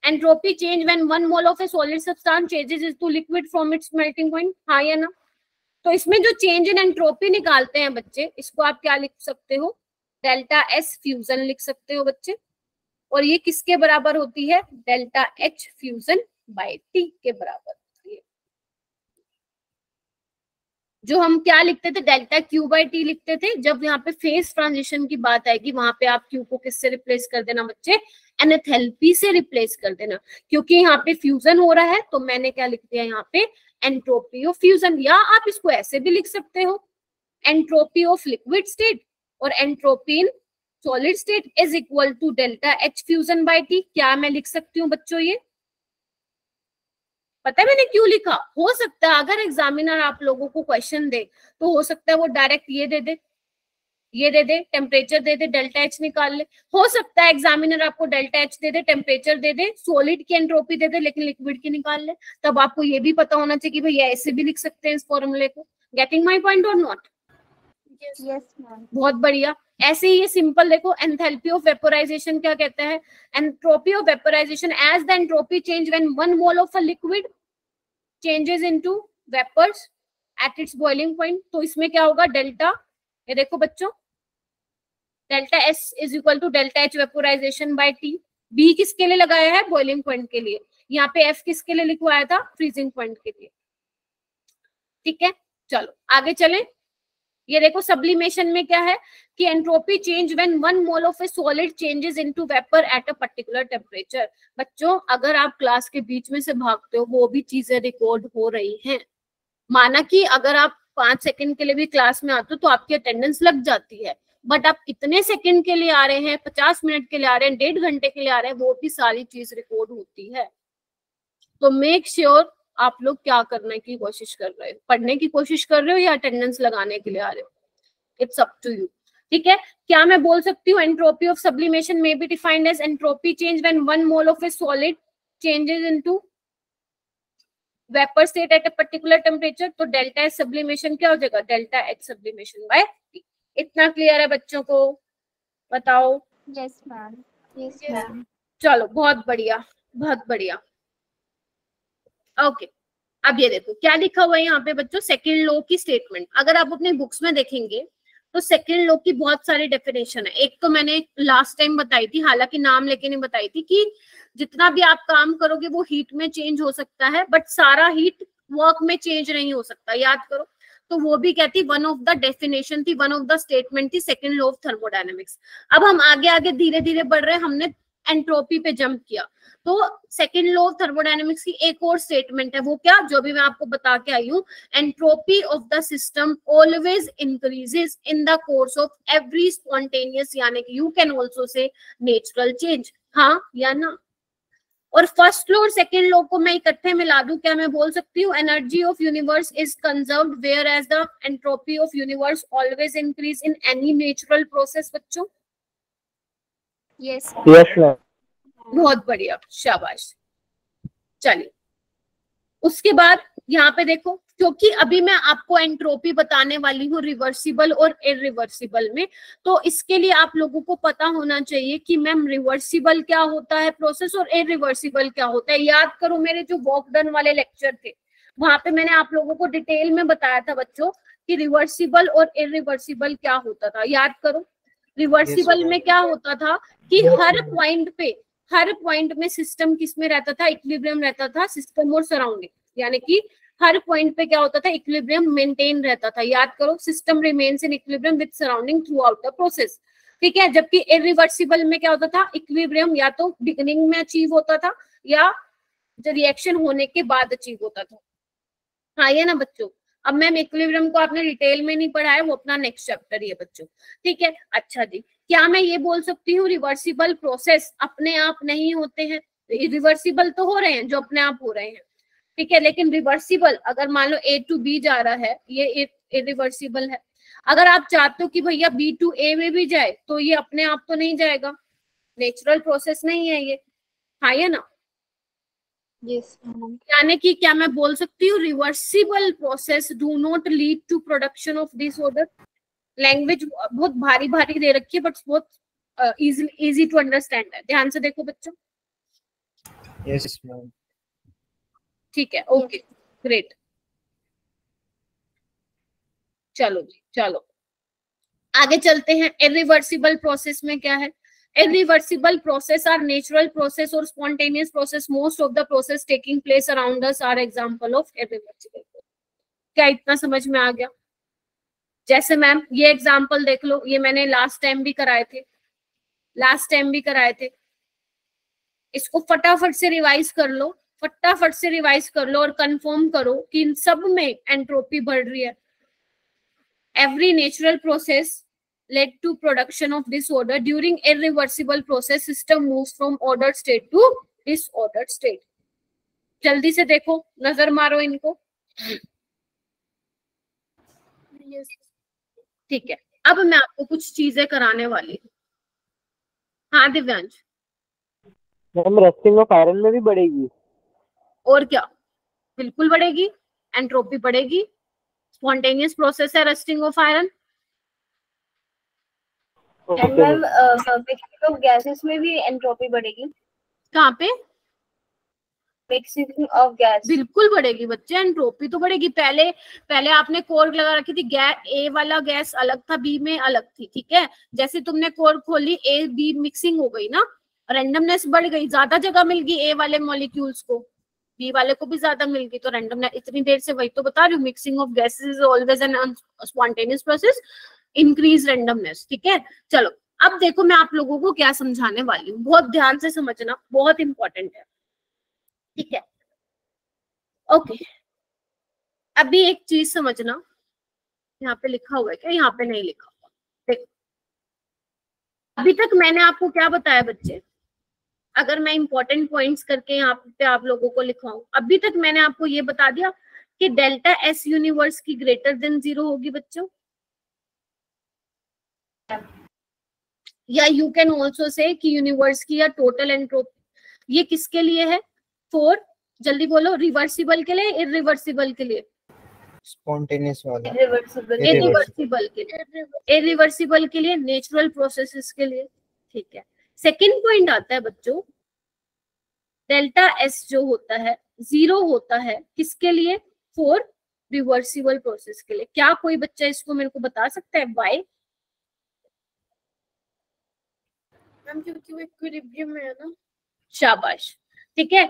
Entropy change when 1 mole of a solid substance changes into liquid from its melting point. हाँ या ना? तो इसमें जो चेंज इन एंट्रोपी निकालते हैं बच्चे, इसको आप क्या लिख सकते हो? डेल्टा एस फ्यूजन लिख सकते हो बच्चे। और ये किसके बराबर होती है? Delta H fusion by T के बराबर होती है। जो हम क्या लिखते थे? डेल्टा क्यू बाय टी लिखते थे। जब यहाँ पे फेज ट्रांजिशन की बात आएगी, वहां पे आप क्यू को किससे रिप्लेस कर देना बच्चे? एनेथैल्पी से रिप्लेस कर देना, क्योंकि यहाँ पे फ्यूजन हो रहा है। तो मैंने क्या लिख दिया यहाँ पे? Entropy of fusion. या आप इसको ऐसे भी लिख सकते हो, एंट्रोपी ऑफ लिक्विड स्टेट और entropy in solid state is equal to delta H fusion by T. क्या मैं लिख सकती हूँ बच्चों? ये पता है मैंने क्यों लिखा? हो सकता है अगर एग्जामिनर आप लोगों को क्वेश्चन दे, तो हो सकता है वो डायरेक्ट ये दे दे, ये दे दे, टेम्परेचर दे दे, डेल्टा एच निकाल ले। हो सकता है एग्जामिनर आपको डेल्टा एच दे दे, टेम्परेचर दे दे, सॉलिड की एंट्रोपी दे दे, लेकिन लिक्विड की निकाल ले। तब आपको ये भी पता होना चाहिए कि भैया ऐसे भी लिख सकते हैं इस फॉर्मूले को। गेटिंग माई पॉइंट और नॉट? Yes, ma'am. बहुत बढ़िया। ऐसे ही ये सिंपल देखो, एंथैल्पी ऑफ वेपोराइजेशन क्या कहता है? Entropy of vaporization as the entropy change when 1 mole of a liquid changes into vapours at its boiling point. तो इसमें क्या होगा? डेल्टा, ये देखो बच्चों, delta S is equal to delta H vaporization by T. B किसके लिए लगाया है? बॉइलिंग पॉइंट के लिए। यहाँ पे एफ किसके लिए लिखवाया था? फ्रीजिंग पॉइंट के लिए। ठीक है, चलो आगे चलें। ये देखो, सब्लिमेशन में क्या है कि entropy change when 1 mole of a solid changes into vapour eight a particular temperature. बच्चों अगर आप क्लास के बीच में से भागते हो, वो भी चीजें रिकॉर्ड हो रही हैं। माना कि अगर आप 5 सेकंड के लिए भी क्लास में आते हो तो आपकी अटेंडेंस लग जाती है, बट आप कितने सेकंड के लिए आ रहे हैं, 50 मिनट के लिए आ रहे हैं, 1.5 घंटे के लिए आ रहे हैं, वो भी सारी चीज रिकॉर्ड होती है। तो मेक श्योर आप लोग क्या करने की कोशिश कर रहे हो? पढ़ने की कोशिश कर रहे हो या अटेंडेंस लगाने के लिए आ रहे हो? It's up to you. ठीक है, क्या मैं बोल सकती हूँ एंट्रोपी ऑफ सब्लिमेशन में be defined as entropy change when 1 mole of a solid changes into vapour state at a particular temperature. तो डेल्टा एच सब्लिमेशन क्या हो जाएगा? Delta H sublimation by T. इतना क्लियर है बच्चों को? बताओ। Yes, ma'am. Yes, ma'am. चलो बहुत बढ़िया, बहुत बढ़िया। ओके, अब ये देखो क्या लिखा हुआ है यहाँ पे बच्चों? सेकंड लॉ की स्टेटमेंट। अगर आप अपने बुक्स में देखेंगे तो सेकंड लॉ की बहुत सारी डेफिनेशन है। एक तो मैंने लास्ट टाइम बताई थी, हालांकि नाम लेके नहीं बताई थी, कि जितना भी आप काम करोगे वो हीट में चेंज हो सकता है, बट सारा हीट वर्क में चेंज नहीं हो सकता। याद करो। तो वो भी कहती, वन ऑफ द डेफिनेशन थी, वन ऑफ द स्टेटमेंट थी सेकंड लॉ ऑफ थर्मोडायनेमिक्स। अब हम आगे आगे धीरे धीरे बढ़ रहे हैं, हमने एंट्रोपी पे जंप किया। तो सेकंड लॉ ऑफ थर्मोडायनेमिक्स की एक और स्टेटमेंट है, वो क्या? जो भी मैं आपको बता के आई हूँ, entropy of the system always increases in the course of every spontaneous, यानी कि यू कैन ऑल्सो से नेचुरल चेंज। हाँ या ना? और फर्स्ट लॉ और सेकंड लॉ को मैं इकट्ठे मिला दूं, क्या मैं बोल सकती हूँ energy of universe is conserved whereas the entropy of universe always increase in any natural process? बच्चों Yes. Yes, ma'am. बहुत बढ़िया, शाबाश। चलिए उसके बाद यहाँ पे देखो, क्योंकि अभी मैं आपको एंट्रोपी बताने वाली हूँ रिवर्सिबल और इरिवर्सिबल में, तो इसके लिए आप लोगों को पता होना चाहिए कि मैम रिवर्सिबल क्या होता है प्रोसेस और इरिवर्सिबल क्या होता है। याद करो मेरे जो वॉक डन वाले लेक्चर थे, वहां पे मैंने आप लोगों को डिटेल में बताया था बच्चों कि रिवर्सिबल और इरिवर्सिबल क्या होता था। याद करो, रिवर्सिबल में क्या होता था कि हर पॉइंट पे हर पॉइंट में सिस्टम किस में रहता था, इक्विलिब्रियम रहता था, सिस्टम और सराउंडिंग, यानी कि हर पॉइंट पे क्या होता था, इक्विलिब्रियम मेंटेन रहता था। याद करो, system remains in equilibrium with surrounding through out the process, ठीक है। जबकि इरिवर्सिबल में क्या होता था, इक्विलिब्रियम या तो बिगिनिंग में अचीव होता था या रिएक्शन होने के बाद अचीव होता था। हाँ ये ना बच्चों, अब मैम इक्विलिब्रियम को आपने डिटेल में नहीं पढ़ा है, वो अपना नेक्स्ट चैप्टर ही है बच्चों, ठीक है। अच्छा जी, क्या मैं ये बोल सकती हूँ रिवर्सिबल प्रोसेस अपने आप नहीं होते हैं? रिवर्सिबल तो हो रहे हैं जो अपने आप हो रहे हैं, ठीक है, लेकिन रिवर्सिबल अगर मान लो A to B जा रहा है, ये इरिवर्सिबल है। अगर आप चाहते हो कि भैया B to A में भी जाए तो ये अपने आप तो नहीं जाएगा, नेचुरल प्रोसेस नहीं है ये, हाँ ये ना। यस यानी कि क्या मैं बोल सकती हूँ reversible process do not lead to production of disorder? Language बहुत भारी भारी दे रखी है बट बहुत इजी टू अंडरस्टैंड है, ध्यान से देखो बच्चों। Yes ma'am. ठीक है, ओके ग्रेट। चलो जी चलो आगे चलते हैं। इरिवर्सिबल प्रोसेस में क्या है? Irreversible process are natural process or spontaneous process. Most of the process taking place around us are example of irreversible process. क्या इतना समझ में आ गया? जैसे मैम ये एग्जाम्पल देख लो, ये मैंने लास्ट टाइम भी कराए थे, इसको फटाफट से रिवाइज कर लो, और कंफर्म करो कि इन सब में एंट्रोपी बढ़ रही है। Every natural process led to production of disorder. During irreversible process, system moves from ordered state to disordered state. जल्दी से देखो, नजर मारो इनको। ठीक है, अब मैं आपको कुछ चीजें कराने वाली हूँ। हाँ Divyansh. Ma'am rusting of iron में भी बढ़ेगी? और क्या, बिल्कुल बढ़ेगी, एंट्रोपी बढ़ेगी। स्पॉन्टेनियस प्रोसेस है rusting of iron. And ma'am mixing of gases में भी एंट्रोपी बढ़ेगी। कहाँ पे? मिक्सिंग ऑफ गैस बिल्कुल बढ़ेगी बच्चे, एंट्रोपी तो बढ़ेगी। पहले आपने कोर्क लगा रखी थी, ए वाला गैस अलग था, बी में अलग थी, ठीक है। जैसे तुमने कोर्क खोली, ए बी मिक्सिंग हो गई ना, रैंडमनेस बढ़ गई, ज्यादा जगह मिल गई ए वाले मॉलिक्यूल्स को, बी वाले को भी ज्यादा मिल गई, तो रैंडमनेस। इतनी देर से वही तो बता रही हूँ, mixing of gases is always an spontaneous process, increase randomness, ठीक है। चलो अब देखो मैं आप लोगों को क्या समझाने वाली हूँ, बहुत ध्यान से समझना, बहुत इंपॉर्टेंट है, ठीक है। ओके, अभी एक चीज समझना, यहाँ पे लिखा हुआ है क्या? यहाँ पे नहीं लिखा हुआ, देखो। अभी तक मैंने आपको क्या बताया बच्चे? अगर मैं इंपॉर्टेंट पॉइंट्स करके यहाँ पे आप लोगों को लिखवाऊं, अभी तक मैंने आपको ये बता दिया कि डेल्टा एस यूनिवर्स की ग्रेटर देन 0 होगी बच्चों, या यू कैन ऑल्सो से कि यूनिवर्स की या टोटल एंट्रोपी। ये किसके लिए है? फॉर, जल्दी बोलो, रिवर्सिबल के लिए, इरिवर्सिबल के लिए? स्पॉन्टेनियस वाला। इरिवर्सिबल के लिए, नेचुरल प्रोसेसेस के लिए, ठीक है। सेकंड पॉइंट आता है बच्चों, डेल्टा एस जो होता है 0 होता है किसके लिए? फॉर रिवर्सिबल प्रोसेस के लिए। क्या कोई बच्चा इसको मेरे को बता सकता है व्हाई? क्योंकि वो इक्विलिब्रियम में है ना। शाबाश, ठीक है।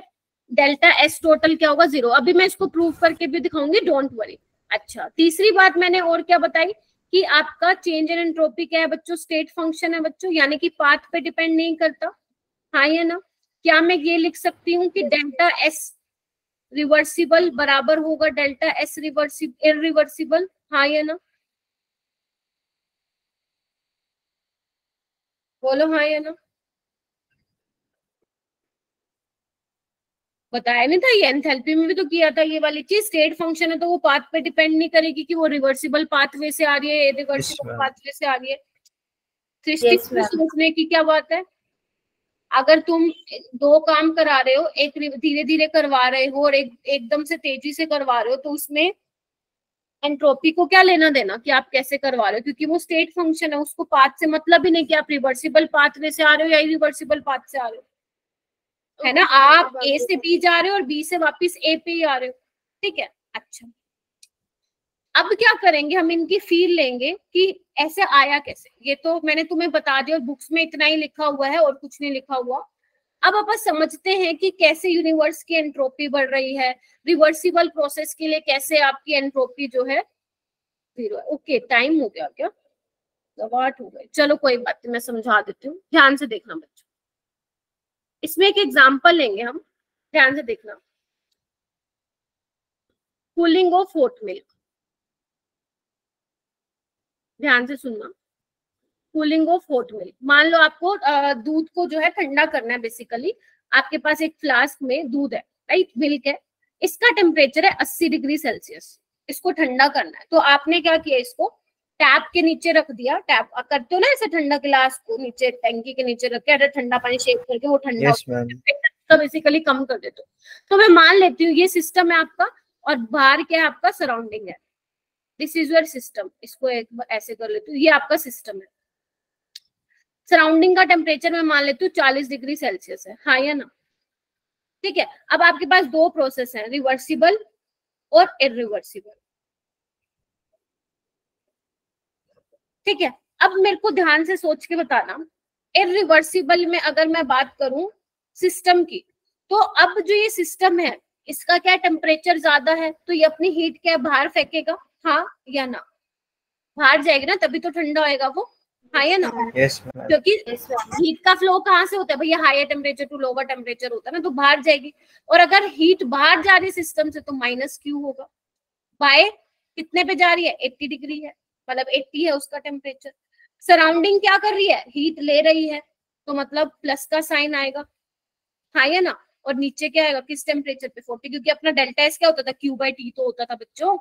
डेल्टा एस टोटल क्या होगा? 0। अभी मैं इसको प्रूव करके भी दिखाऊंगी, डोंट वरी। अच्छा, तीसरी बात मैंने और क्या बताई कि आपका चेंज इन एंट्रोपी क्या है बच्चों? स्टेट फंक्शन है बच्चों, यानी कि पाथ पे डिपेंड नहीं करता, हाँ या ना। क्या मैं ये लिख सकती हूँ कि डेल्टा एस रिवर्सिबल बराबर होगा डेल्टा एस इरिवर्सिबल, हाँ या ना? बोलो हाँ या ना। बताया नहीं था, ये एंथैल्पी में भी तो किया था ये वाली चीज। स्टेट फंक्शन है तो वो पाथ पे डिपेंड नहीं करेगी कि वो रिवर्सिबल पाथवे से आ रही है, इरिवर्सिबल पाथवे से आ रही है। सृष्टि सोचने की क्या बात है? अगर तुम 2 काम करा रहे हो, एक धीरे धीरे करवा रहे हो और एक एकदम से तेजी से करवा रहे हो, तो उसमें एंट्रोपी को क्या लेना देना कि आप कैसे करवा रहे हो? क्योंकि वो स्टेट फंक्शन है, उसको पाथ से मतलब ही नहीं कि आप रिवर्सिबल पाथवे से आ रहे हो या इरिवर्सिबल पाथ से आ रहे हो, है ना। आप ए से बी जा रहे हो और बी से वापस ए पे ही आ रहे हो, ठीक है। अच्छा, अब क्या करेंगे हम? इनकी फील लेंगे कि ऐसे आया कैसे। ये तो मैंने तुम्हें बता दिया, और बुक्स में इतना ही लिखा हुआ है और कुछ नहीं लिखा हुआ। अब अपन समझते हैं कि कैसे यूनिवर्स की एंट्रोपी बढ़ रही है, रिवर्सिबल प्रोसेस के लिए कैसे आपकी एंट्रोपी जो है 0 है। ओके, टाइम हो गया क्या? 8 हो गए, चलो कोई बात नहीं, मैं समझा देती हूँ, ध्यान से देखना बच्चों। इसमें एक एग्जांपल लेंगे हम, ध्यान से देखना। कूलिंग ऑफ ओट मिल्क, ध्यान से सुनना। कूलिंग ऑफ ओट मिल्क, मान लो आपको दूध को जो है ठंडा करना है। बेसिकली आपके पास एक फ्लास्क में दूध है, राइट, मिल्क है, इसका टेम्परेचर है 80 डिग्री सेल्सियस, इसको ठंडा करना है। तो आपने क्या किया, इसको टैप के नीचे रख दिया। टैप करते हो ना ऐसे, ठंडा गिलास को नीचे टैंकी के नीचे रख के ठंडा पानी शेक करके वो ठंडा तो बेसिकली कम कर देते हो। तो मैं मान लेती हूँ ये सिस्टम है आपका, और बाहर क्या है आपका, सराउंडिंग है। दिस इज योर सिस्टम, इसको एक ऐसे कर लेती हूँ, ये आपका सिस्टम है। सराउंडिंग का टेम्परेचर मैं मान लेती हूँ 40 डिग्री सेल्सियस है, हाँ या ना? ठीक है, अब आपके पास दो प्रोसेस है, रिवर्सिबल और इरिवर्सिबल। ठीक है, अब मेरे को ध्यान से सोच के बताना, इरिवर्सिबल में अगर मैं बात करूं सिस्टम की, तो अब जो ये सिस्टम है इसका क्या टेम्परेचर ज्यादा है, तो ये अपनी हीट क्या बाहर फेंकेगा, हाँ या ना? बाहर जाएगी ना, तभी तो ठंडा होएगा वो, हाँ या ना? क्योंकि हीट का फ्लो कहाँ से होता है भैया, higher temperature to lower temperature होता है ना, तो बाहर जाएगी। और अगर हीट बाहर जा रही सिस्टम से तो माइनस क्यू होगा। बाय कितने पे जा रही है, 80 डिग्री है, मतलब 80 है उसका टेम्परेचर। सराउंडिंग क्या कर रही है, हीट ले रही है, तो मतलब प्लस का साइन आएगा, हाँ या ना? और नीचे क्या आएगा, किस टेम्परेचर पे, 40, क्योंकि अपना डेल्टा एस क्या होता था, क्यू बाई टी तो होता था बच्चों।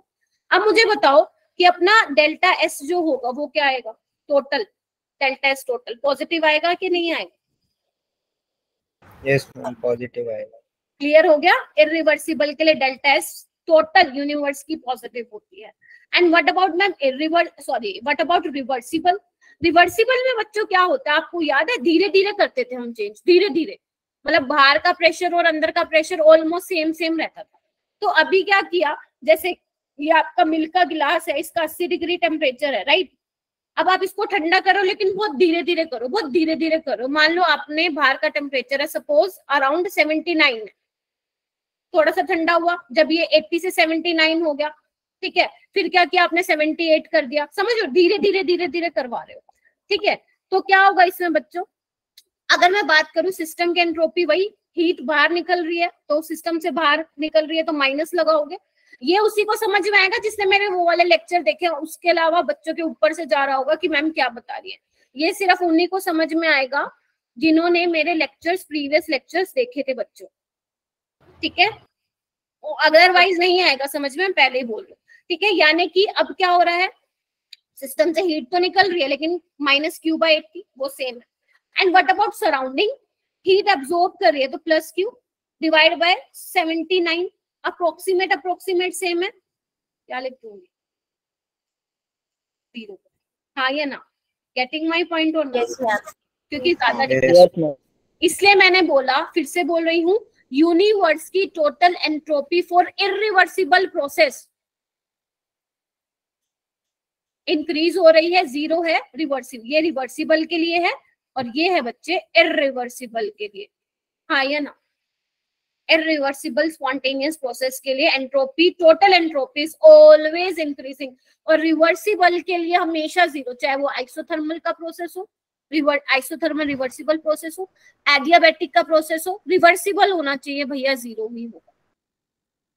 अब मुझे बताओ कि अपना डेल्टा एस जो होगा वो क्या आएगा, total delta S total positive आएगा कि नहीं आएगा? यस मैम, पॉजिटिव आएगा। क्लियर हो गया? इरिवर्सिबल के लिए डेल्टा एस टोटल यूनिवर्स की पॉजिटिव होती है। And what about ma'am what about reversible? Reversible में बच्चों क्या होता है, आपको याद है, धीरे धीरे करते थे हम चेंज, धीरे धीरे, मतलब बाहर का प्रेशर और अंदर का प्रेशर ऑलमोस्ट सेम सेम रहता था। तो अभी क्या किया, जैसे ये आपका मिल्क का गिलास है, इसका 80 डिग्री टेम्परेचर है, राइट? अब आप इसको ठंडा करो, लेकिन बहुत धीरे धीरे करो, बहुत धीरे धीरे करो। मान लो आपने बाहर का टेम्परेचर है सपोज अराउंड 79 है, थोड़ा सा ठंडा हुआ, जब ये 80 से 79 हो गया, ठीक है, फिर क्या किया आपने, 78 कर दिया। समझो, धीरे धीरे धीरे धीरे करवा रहे हो, ठीक है? तो क्या होगा इसमें बच्चों, अगर मैं बात करूं सिस्टम की एंट्रोपी, वही हीट बाहर निकल रही है, तो सिस्टम से बाहर निकल रही है तो माइनस लगाओगे। ये उसी को समझ में आएगा जिसने मेरे वो वाले लेक्चर देखे, उसके अलावा बच्चों के ऊपर से जा रहा होगा कि मैम क्या बता रही है। ये सिर्फ उन्हीं को समझ में आएगा जिन्होंने मेरे लेक्चर्स, प्रीवियस लेक्चर्स देखे थे बच्चों, ठीक है? अदरवाइज नहीं आएगा समझ में, पहले ही बोल रही हूँ, ठीक है? यानी कि अब क्या हो रहा है, सिस्टम से हीट तो निकल रही है लेकिन माइनस क्यू बाई 80 वो सेम है। And what about surrounding, heat absorb कर रही है तो plus Q divide by 79, approximate same है, क्या लिखती हूँ, 0, हाँ या ना? गेटिंग माय पॉइंट और नॉट? क्योंकि ज्यादा इसलिए मैंने बोला, फिर से बोल रही हूँ, यूनिवर्स की total entropy for irreversible process increase हो रही है, 0 है रिवर्सिबल, ये रिवर्सिबल के लिए है, और ये है बच्चे इरिवर्सिबल के लिए, हाँ या ना? इरिवर्सिबल स्पॉन्टेनियस प्रोसेस के लिए entropy, total entropy is always increasing, और रिवर्सिबल के लिए हमेशा 0, चाहे वो आइसोथर्मल का प्रोसेस हो, आइसोथर्मल रिवर्सिबल प्रोसेस हो, एडियाबैटिक का प्रोसेस हो, रिवर्सिबल होना चाहिए भैया, 0 ही होगा।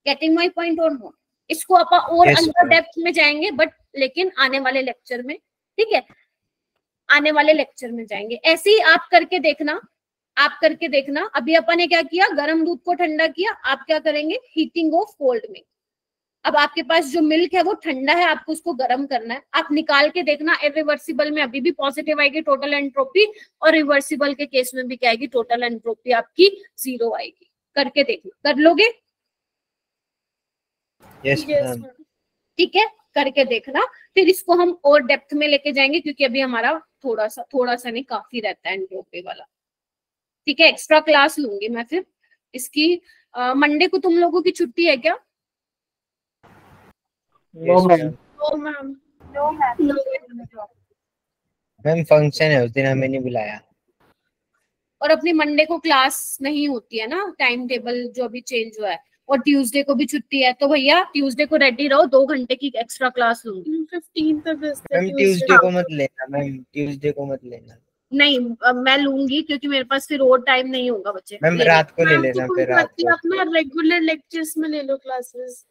गेटिंग माय पॉइंट और नॉट? इसको अपन और अंदर डेप्थ में जाएंगे, बट लेकिन आने वाले लेक्चर में, ठीक है, आने वाले लेक्चर में जाएंगे। ऐसे ही आप करके देखना, आप करके देखना। अभी अपन ने क्या किया, गर्म दूध को ठंडा किया, आप क्या करेंगे, हीटिंग ऑफ कोल्ड में। अब आपके पास जो मिल्क है वो ठंडा है, आपको उसको गर्म करना है, आप निकाल के देखना, इरिवर्सिबल में अभी भी पॉजिटिव आएगी टोटल एंट्रोपी, और रिवर्सिबल के केस में भी क्या आएगी, टोटल एंट्रोपी आपकी 0 आएगी। करके देखना, कर लोगे? यस मैम, ठीक है, करके देखना। फिर इसको हम और डेप्थ में लेके जाएंगे, क्योंकि अभी हमारा थोड़ा सा नहीं, काफी रहता है एंट्रोपी वाला, ठीक है? एक्स्ट्रा क्लास लूंगी मैं फिर इसकी। मंडे को तुम लोगों की छुट्टी है क्या? No ma'am, no ma'am, no ma'am, ma'am function है उस दिन, हमें नहीं बुलाया। और अपनी मंडे को क्लास नहीं होती है ना, टाइम टेबल जो अभी चेंज हुआ है, और ट्यूसडे को भी छुट्टी है, तो भैया ट्यूसडे को रेडी रहो, 2 घंटे की एक्स्ट्रा क्लास लूंगी। 15th अगस्त मैम ट्यूसडे को मत लेना, मैम ट्यूसडे को मत लेना। नहीं मैं लूंगी क्योंकि मेरे पास फिर और टाइम नहीं होगा बच्चे। मैम रात को ले लेना फिर रात को। अपना रेगुलर लेक्चर्स में ले लो क्लासेस।